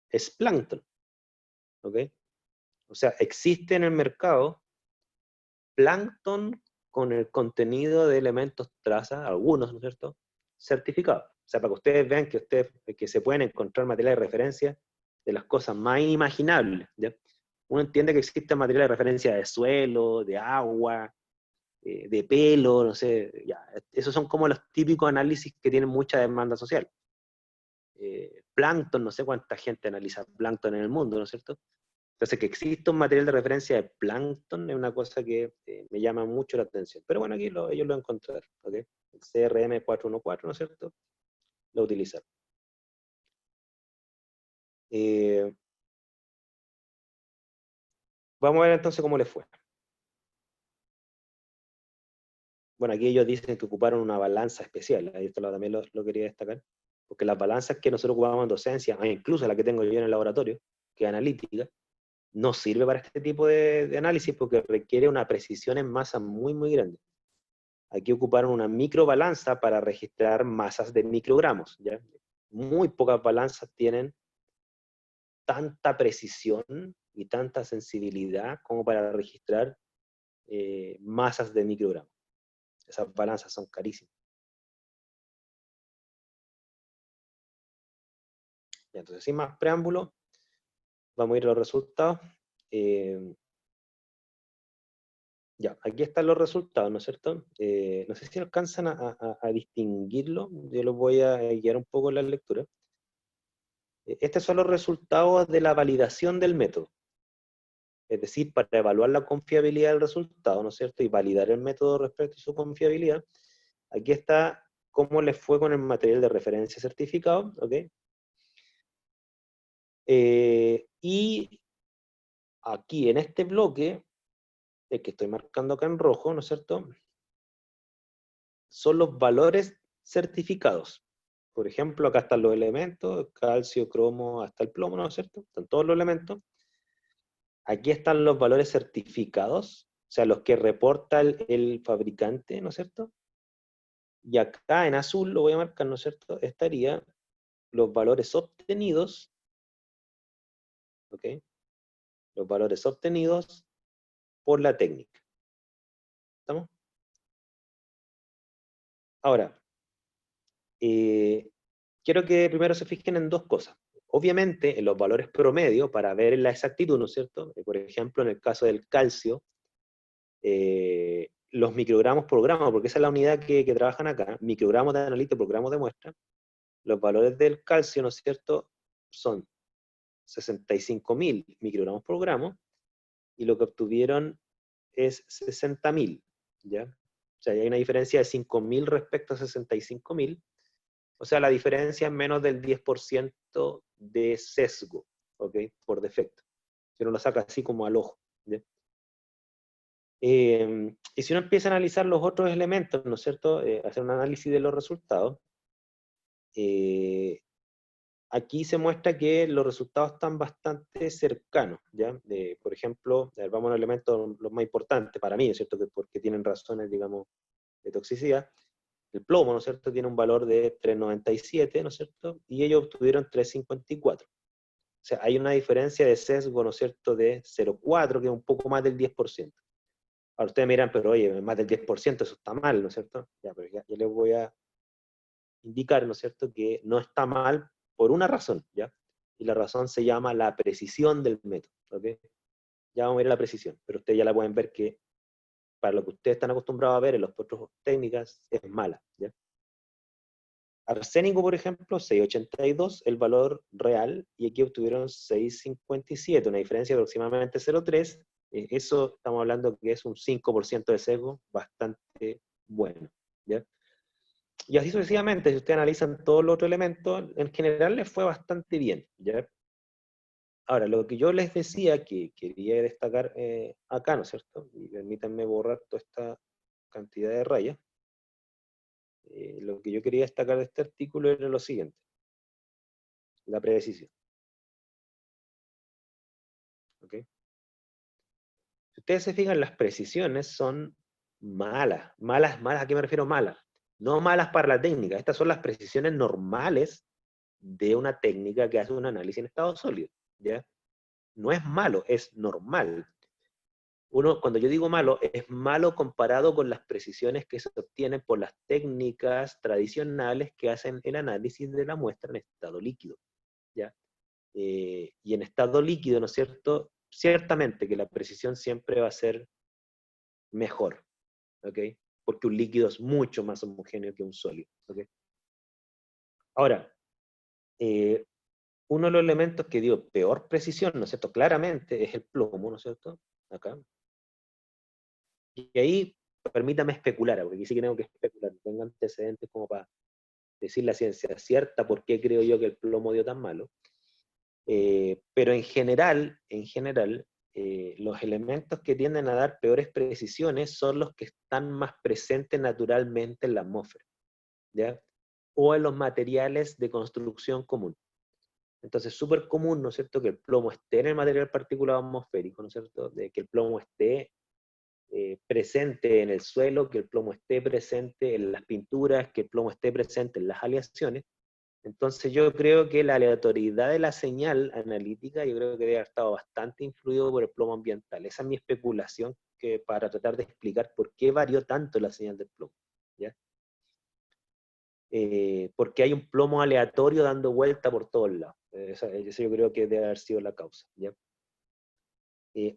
es plancton, ¿ok? O sea, existe en el mercado plancton con el contenido de elementos traza, algunos, ¿no es cierto?, certificados. O sea, para que ustedes vean que se pueden encontrar materiales de referencia de las cosas más inimaginables, ¿ya? Uno entiende que existe material de referencia de suelo, de agua, de pelo, no sé, ya. Esos son como los típicos análisis que tienen mucha demanda social. Plancton, no sé cuánta gente analiza plancton en el mundo, ¿no es cierto? Entonces, que exista un material de referencia de plancton es una cosa que me llama mucho la atención. Pero bueno, aquí ellos lo encontraron, ¿ok? El CRM 414, ¿no es cierto?, lo utilizaron. Vamos a ver entonces cómo les fue. Bueno, aquí ellos dicen que ocuparon una balanza especial, ahí esto también lo quería destacar, porque las balanzas que nosotros ocupamos en docencia, incluso la que tengo yo en el laboratorio, que es analítica, no sirve para este tipo de análisis porque requiere una precisión en masa muy, muy grande. Aquí ocuparon una microbalanza para registrar masas de microgramos, ¿ya? Muy pocas balanzas tienen tanta precisión y tanta sensibilidad como para registrar masas de microgramos. Esas balanzas son carísimas. Ya, entonces, sin más preámbulo, vamos a ir a los resultados. Ya, aquí están los resultados, ¿no es cierto? No sé si alcanzan a distinguirlo, yo los voy a guiar un poco en la lectura. Estos son los resultados de la validación del método. Es decir, para evaluar la confiabilidad del resultado, ¿no es cierto? Y validar el método respecto a su confiabilidad. Aquí está cómo les fue con el material de referencia certificado, ¿ok? Y aquí en este bloque, el que estoy marcando acá en rojo, ¿no es cierto?, son los valores certificados. Por ejemplo, acá están los elementos, calcio, cromo, hasta el plomo, ¿no es cierto? Están todos los elementos. Aquí están los valores certificados, o sea, los que reporta el fabricante, ¿no es cierto? Y acá en azul, lo voy a marcar, ¿no es cierto?, estaría los valores obtenidos, ¿ok? Los valores obtenidos por la técnica. ¿Estamos? Ahora, quiero que primero se fijen en dos cosas. Obviamente, en los valores promedio, para ver la exactitud, ¿no es cierto? Por ejemplo, en el caso del calcio, los microgramos por gramo, porque esa es la unidad que trabajan acá, microgramos de analito por gramo de muestra, los valores del calcio, ¿no es cierto?, son 65.000 microgramos por gramo, y lo que obtuvieron es 60.000, ¿ya? O sea, hay una diferencia de 5.000 respecto a 65.000, o sea, la diferencia es menos del 10% de sesgo, ¿ok? Por defecto. Si uno lo saca así como al ojo, ¿ya? Y si uno empieza a analizar los otros elementos, ¿no es cierto?, hacer un análisis de los resultados, Aquí se muestra que los resultados están bastante cercanos, ¿ya? Por ejemplo, a ver, vamos a los elementos los más importantes para mí, ¿no es cierto? Porque tienen razones, digamos, de toxicidad. El plomo, ¿no es cierto?, tiene un valor de 3,97, ¿no es cierto? Y ellos obtuvieron 3,54. O sea, hay una diferencia de sesgo, ¿no es cierto?, de 0,4, que es un poco más del 10%. Ahora ustedes miran, pero oye, más del 10%, eso está mal, ¿no es cierto? Ya, pero ya les voy a indicar, ¿no es cierto?, que no está mal por una razón, ¿ya? Y la razón se llama la precisión del método, ¿ok? Ya vamos a ver la precisión, pero ustedes ya la pueden ver que para lo que ustedes están acostumbrados a ver en las otras técnicas es mala, ¿ya? Arsénico, por ejemplo, 6,82, el valor real, y aquí obtuvieron 6,57, una diferencia de aproximadamente 0,3. Eso estamos hablando que es un 5% de sesgo, bastante bueno, ¿ya? Y así sucesivamente, si ustedes analizan todos los otros elementos, en general les fue bastante bien, ¿ya? Ahora, lo que yo les decía que quería destacar acá, ¿no es cierto? Y permítanme borrar toda esta cantidad de rayas. Lo que yo quería destacar de este artículo era lo siguiente, la precisión, ¿ok? Si ustedes se fijan, las precisiones son malas, malas, malas, ¿a qué me refiero malas? No malas para la técnica, estas son las precisiones normales de una técnica que hace un análisis en estado sólido, ¿ya? No es malo, es normal. Uno, cuando yo digo malo, es malo comparado con las precisiones que se obtienen por las técnicas tradicionales que hacen el análisis de la muestra en estado líquido, ¿ya? Y en estado líquido, ¿no es cierto? Ciertamente que la precisión siempre va a ser mejor, ¿ok? Porque un líquido es mucho más homogéneo que un sólido, ¿ok? Ahora, eh, uno de los elementos que dio peor precisión, ¿no es cierto? Claramente es el plomo, ¿no es cierto? Acá. Y ahí, permítame especular, porque aquí sí que tengo que especular, tengo antecedentes como para decir la ciencia cierta, por qué creo yo que el plomo dio tan malo. Pero en general, los elementos que tienden a dar peores precisiones son los que están más presentes naturalmente en la atmósfera, ¿ya? O en los materiales de construcción común. Entonces, es súper común, ¿no es cierto?, que el plomo esté en el material particulado atmosférico, ¿no es cierto?, de que el plomo esté presente en el suelo, que el plomo esté presente en las pinturas, que el plomo esté presente en las aleaciones. Entonces yo creo que la aleatoriedad de la señal analítica, yo creo que debe haber estado bastante influido por el plomo ambiental. Esa es mi especulación para tratar de explicar por qué varió tanto la señal del plomo, ¿ya? Porque hay un plomo aleatorio dando vuelta por todos lados. Eso yo creo que debe haber sido la causa, ¿ya?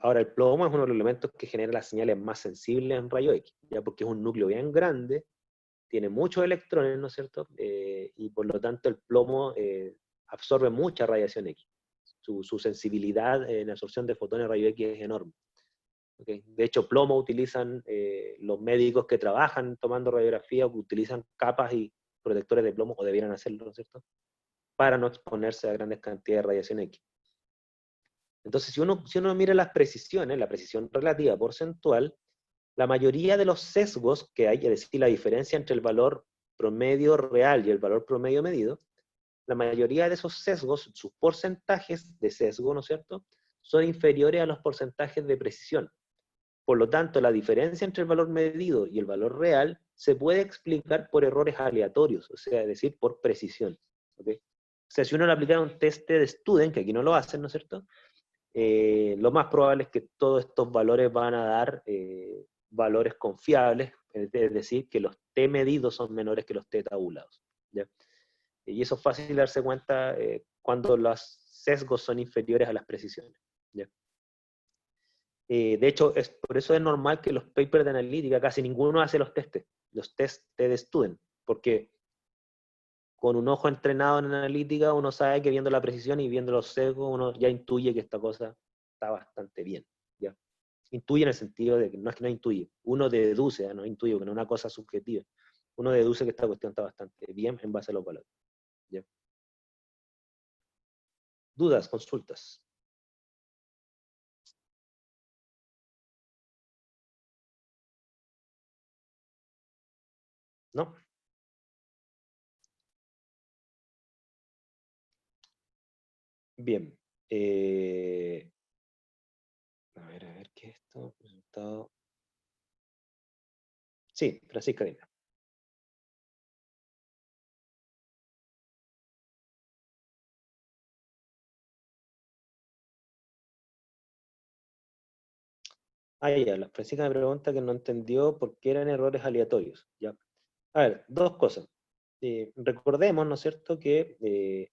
Ahora, el plomo es uno de los elementos que genera las señales más sensibles en rayo X, ¿ya? Porque es un núcleo bien grande, tiene muchos electrones, ¿no es cierto? Y por lo tanto el plomo absorbe mucha radiación X. Su sensibilidad en absorción de fotones rayo X es enorme. ¿Okay? De hecho, plomo utilizan los médicos que trabajan tomando radiografía, o que utilizan capas y protectores de plomo, o debieran hacerlo, ¿no es cierto?, para no exponerse a grandes cantidades de radiación X. Entonces, si uno mira las precisiones, la precisión relativa porcentual, la mayoría de los sesgos que hay, es decir, la diferencia entre el valor promedio real y el valor promedio medido, la mayoría de esos sesgos, sus porcentajes de sesgo, ¿no es cierto?, son inferiores a los porcentajes de precisión. Por lo tanto, la diferencia entre el valor medido y el valor real se puede explicar por errores aleatorios, o sea, es decir, por precisión. ¿Okay? O sea, si uno le aplicara un test de Student, que aquí no lo hacen, ¿no es cierto?, lo más probable es que todos estos valores van a dar valores confiables, es decir, que los T medidos son menores que los T tabulados, ¿ya? Y eso es fácil de darse cuenta cuando los sesgos son inferiores a las precisiones, ¿ya? De hecho, por eso es normal que los papers de analítica, casi ninguno hace los test de Student, porque con un ojo entrenado en analítica uno sabe que viendo la precisión y viendo los sesgos uno ya intuye que esta cosa está bastante bien, ¿ya? Intuye en el sentido de que no es que no intuye, uno deduce, no intuye, porque no es una cosa subjetiva, uno deduce que esta cuestión está bastante bien en base a los valores, ¿ya? Dudas, consultas. ¿No? Bien. A ver, ¿qué es esto? Resultado. Sí, Francisca, dime. Ah, ya, la Francisca me pregunta que no entendió por qué eran errores aleatorios. Ya. A ver, dos cosas. Recordemos, ¿no es cierto?, que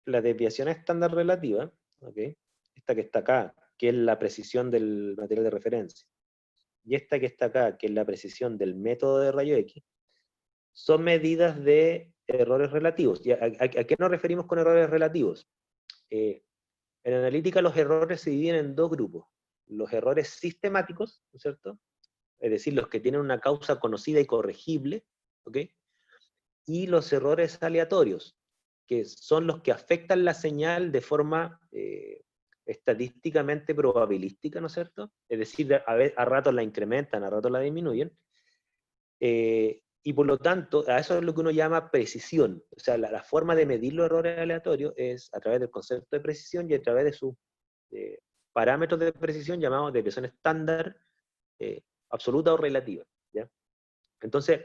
la desviación estándar relativa, ¿ok? Esta que está acá, que es la precisión del material de referencia, y esta que está acá, que es la precisión del método de rayo X, son medidas de errores relativos. ¿Y a qué nos referimos con errores relativos? En analítica los errores se dividen en dos grupos. Los errores sistemáticos, ¿no es cierto? Es decir, los que tienen una causa conocida y corregible, ¿ok? Y los errores aleatorios, que son los que afectan la señal de forma estadísticamente probabilística, ¿no es cierto? Es decir, a ratos la incrementan, a ratos la disminuyen, y por lo tanto, a eso es lo que uno llama precisión. O sea, la forma de medir los errores aleatorios es a través del concepto de precisión y a través de sus eh, parámetros de precisión llamados desviación estándar eh, absoluta o relativa. ¿Ya? Entonces,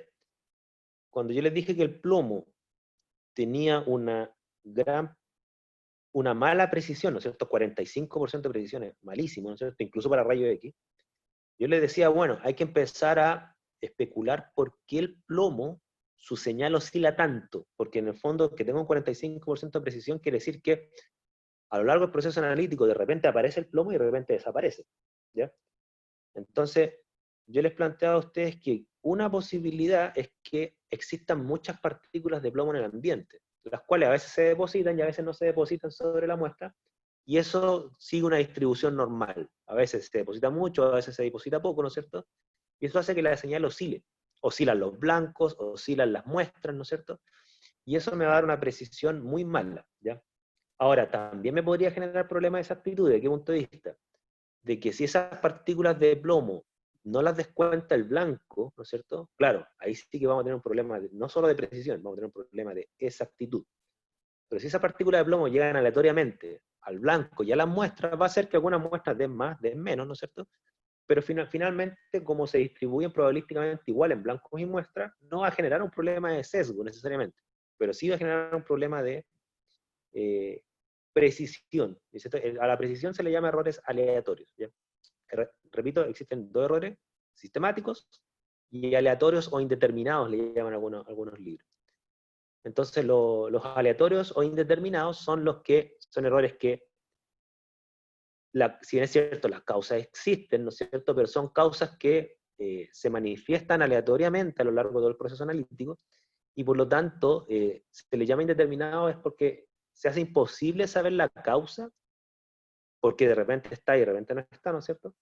cuando yo les dije que el plomo tenía una mala precisión, ¿no es cierto? 45% de precisión es malísimo, ¿no es cierto? Incluso para rayo X. Yo les decía, bueno, hay que empezar a especular por qué el plomo, su señal oscila tanto, porque en el fondo que tenga un 45% de precisión quiere decir que a lo largo del proceso analítico de repente aparece el plomo y de repente desaparece, ¿ya? Entonces, yo les planteaba a ustedes que una posibilidad es que existan muchas partículas de plomo en el ambiente, las cuales a veces se depositan y a veces no se depositan sobre la muestra, y eso sigue una distribución normal. A veces se deposita mucho, a veces se deposita poco, ¿no es cierto? Y eso hace que la señal oscile. Oscilan los blancos, oscilan las muestras, ¿no es cierto? Y eso me va a dar una precisión muy mala, ¿ya? Ahora, también me podría generar problemas de exactitud. ¿De qué punto de vista? De que si esas partículas de plomo no las descuenta el blanco, ¿no es cierto? Claro, ahí sí que vamos a tener un problema no solo de precisión, vamos a tener un problema de exactitud. Pero si esas partículas de plomo llegan aleatoriamente al blanco y a las muestras, va a ser que algunas muestras den más, den menos, ¿no es cierto? Pero finalmente, como se distribuyen probabilísticamente igual en blancos y muestras, no va a generar un problema de sesgo necesariamente, pero sí va a generar un problema de eh, precisión. A la precisión se le llama errores aleatorios. ¿Ya? Repito, existen dos errores, sistemáticos y aleatorios o indeterminados, le llaman algunos libros. Entonces, los aleatorios o indeterminados son los que son errores que, si bien es cierto, las causas existen, ¿no es cierto? Pero son causas que se manifiestan aleatoriamente a lo largo de todo el proceso analítico, y por lo tanto, se le llama indeterminado es porque se hace imposible saber la causa, porque de repente está y de repente no está, ¿no es cierto?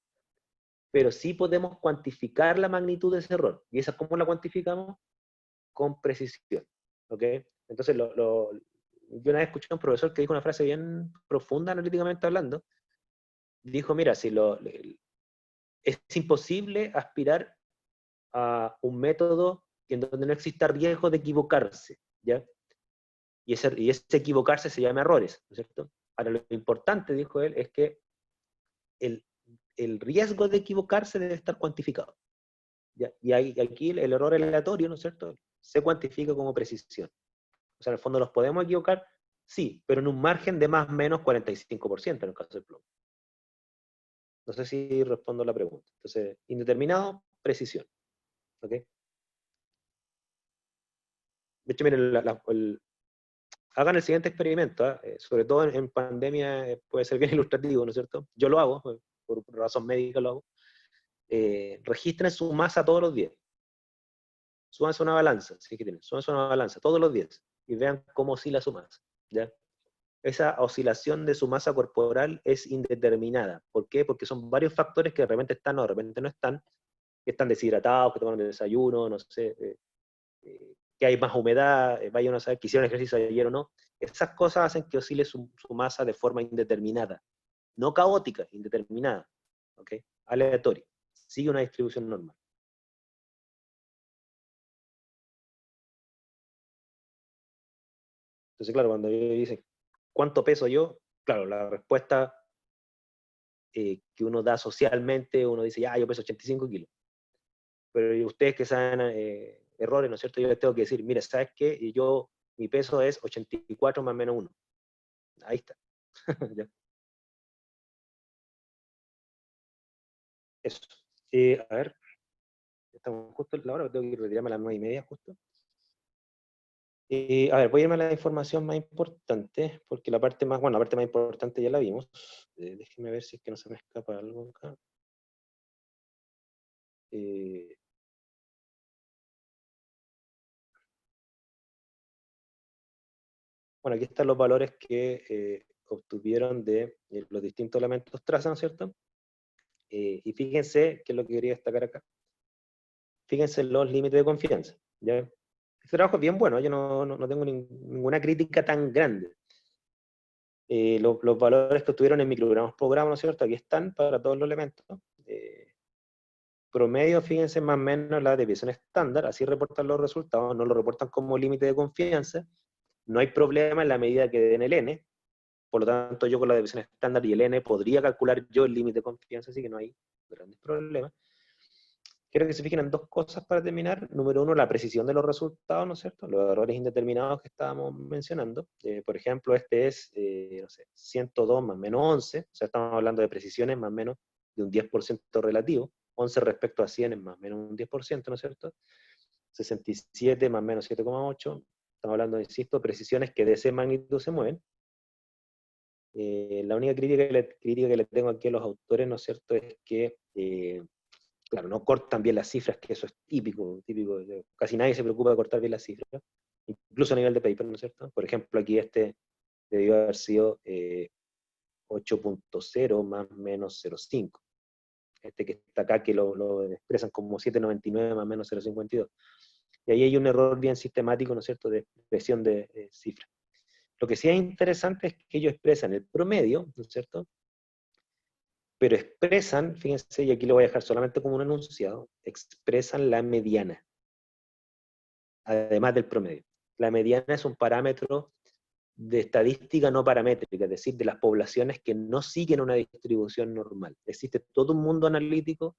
Pero sí podemos cuantificar la magnitud de ese error. ¿Y esa cómo la cuantificamos? Con precisión. ¿Ok? Entonces, yo una vez escuché a un profesor que dijo una frase bien profunda analíticamente hablando. Dijo, mira, es imposible aspirar a un método en donde no exista riesgo de equivocarse, ¿ya? Y ese equivocarse se llama errores, ¿no es cierto? Ahora, lo importante, dijo él, es que el, el riesgo de equivocarse debe estar cuantificado. ¿Ya? Y aquí el error aleatorio, ¿no es cierto?, se cuantifica como precisión. O sea, en el fondo nos podemos equivocar, sí, pero en un margen de más o menos 45% en el caso del plomo. No sé si respondo a la pregunta. Entonces, indeterminado, precisión. ¿Ok? De hecho, miren, hagan el siguiente experimento, sobre todo en pandemia puede ser bien ilustrativo, ¿no es cierto? Yo lo hago, por razón médica lo hago. Registren su masa todos los días. Súbanse una balanza, si es que tienen, súbanse una balanza todos los días y vean cómo oscila su masa. ¿Ya? Esa oscilación de su masa corporal es indeterminada. ¿Por qué? Porque son varios factores que de repente están o de repente no están, que están deshidratados, que toman desayuno, no sé, que hay más humedad, vayan a saber que hicieron ejercicio ayer o no. Esas cosas hacen que oscile su masa de forma indeterminada. No caótica, indeterminada. ¿Ok? Aleatoria. Sigue una distribución normal. Entonces, claro, cuando ellos dicen ¿cuánto peso yo? Claro, la respuesta que uno da socialmente, uno dice, ya, yo peso 85 kilos. Pero ustedes que saben errores, ¿no es cierto? Yo les tengo que decir, mira, ¿sabes qué? Mi peso es 84 más menos 1. Ahí está. Ya. Eso. A ver, estamos justo en la hora, tengo que retirarme a las 9:30 justo. A ver, voy a irme a la información más importante, porque la parte más importante ya la vimos. Déjenme ver si es que no se me escapa algo acá. Eh, bueno, aquí están los valores que obtuvieron de los distintos elementos traza, ¿no es cierto? Y fíjense, que es lo que quería destacar acá, fíjense en los límites de confianza, ¿ya? Este trabajo es bien bueno, yo no tengo ninguna crítica tan grande. Los valores que obtuvieron en microgramos por gramo, ¿no es cierto? Aquí están para todos los elementos. Promedio, fíjense más o menos la desviación estándar, así reportan los resultados, no lo reportan como límite de confianza, no hay problema en la medida que den el N, por lo tanto yo con la desviación estándar y el N podría calcular yo el límite de confianza, así que no hay grandes problemas. Quiero que se fijen en dos cosas para terminar. Número uno, la precisión de los resultados, ¿no es cierto? Los errores indeterminados que estábamos mencionando. Por ejemplo, este es, no sé, 102 más menos 11, o sea, estamos hablando de precisiones más o menos de un 10% relativo. 11 respecto a 100 es más o menos un 10%, ¿no es cierto? 67 más o menos 7,8. Estamos hablando, insisto, precisiones que de esa magnitud se mueven. La única crítica que le tengo aquí a los autores, ¿no es cierto?, es que claro, no cortan bien las cifras, que eso es típico, casi nadie se preocupa de cortar bien las cifras, incluso a nivel de paper, ¿no es cierto? Por ejemplo, aquí este debió haber sido 8.0 más menos 0.5. Este que está acá, que lo expresan como 7.99 más menos 0.52. Y ahí hay un error bien sistemático, ¿no es cierto?, de expresión de cifras. Lo que sí es interesante es que ellos expresan el promedio, ¿no es cierto?, pero expresan, fíjense, y aquí lo voy a dejar solamente como un enunciado, expresan la mediana, además del promedio. La mediana es un parámetro de estadística no paramétrica, es decir, de las poblaciones que no siguen una distribución normal. Existe todo un mundo analítico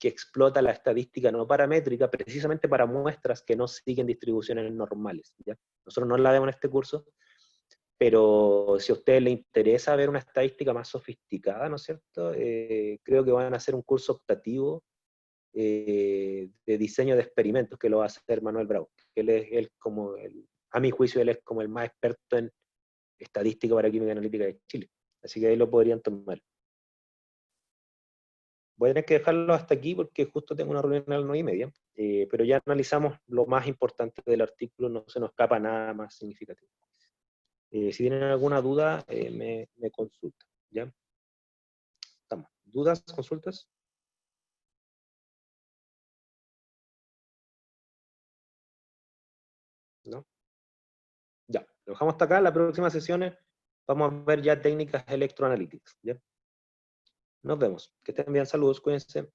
que explota la estadística no paramétrica precisamente para muestras que no siguen distribuciones normales, ¿ya? Nosotros no la vemos en este curso, pero si a ustedes les interesa ver una estadística más sofisticada, ¿no es cierto? Creo que van a hacer un curso optativo de diseño de experimentos que lo va a hacer Manuel Bravo. Él como a mi juicio, él es como el más experto en estadística para química analítica de Chile. Así que ahí lo podrían tomar. Voy a tener que dejarlo hasta aquí porque justo tengo una reunión a las 9:30, pero ya analizamos lo más importante del artículo, no se nos escapa nada más significativo. Si tienen alguna duda, me consultan, ¿ya? Estamos. ¿Dudas, consultas? ¿No? Ya, lo dejamos hasta acá. En las próximas sesiones vamos a ver ya técnicas electroanalíticas, ¿ya? Nos vemos. Que estén bien, saludos, cuídense.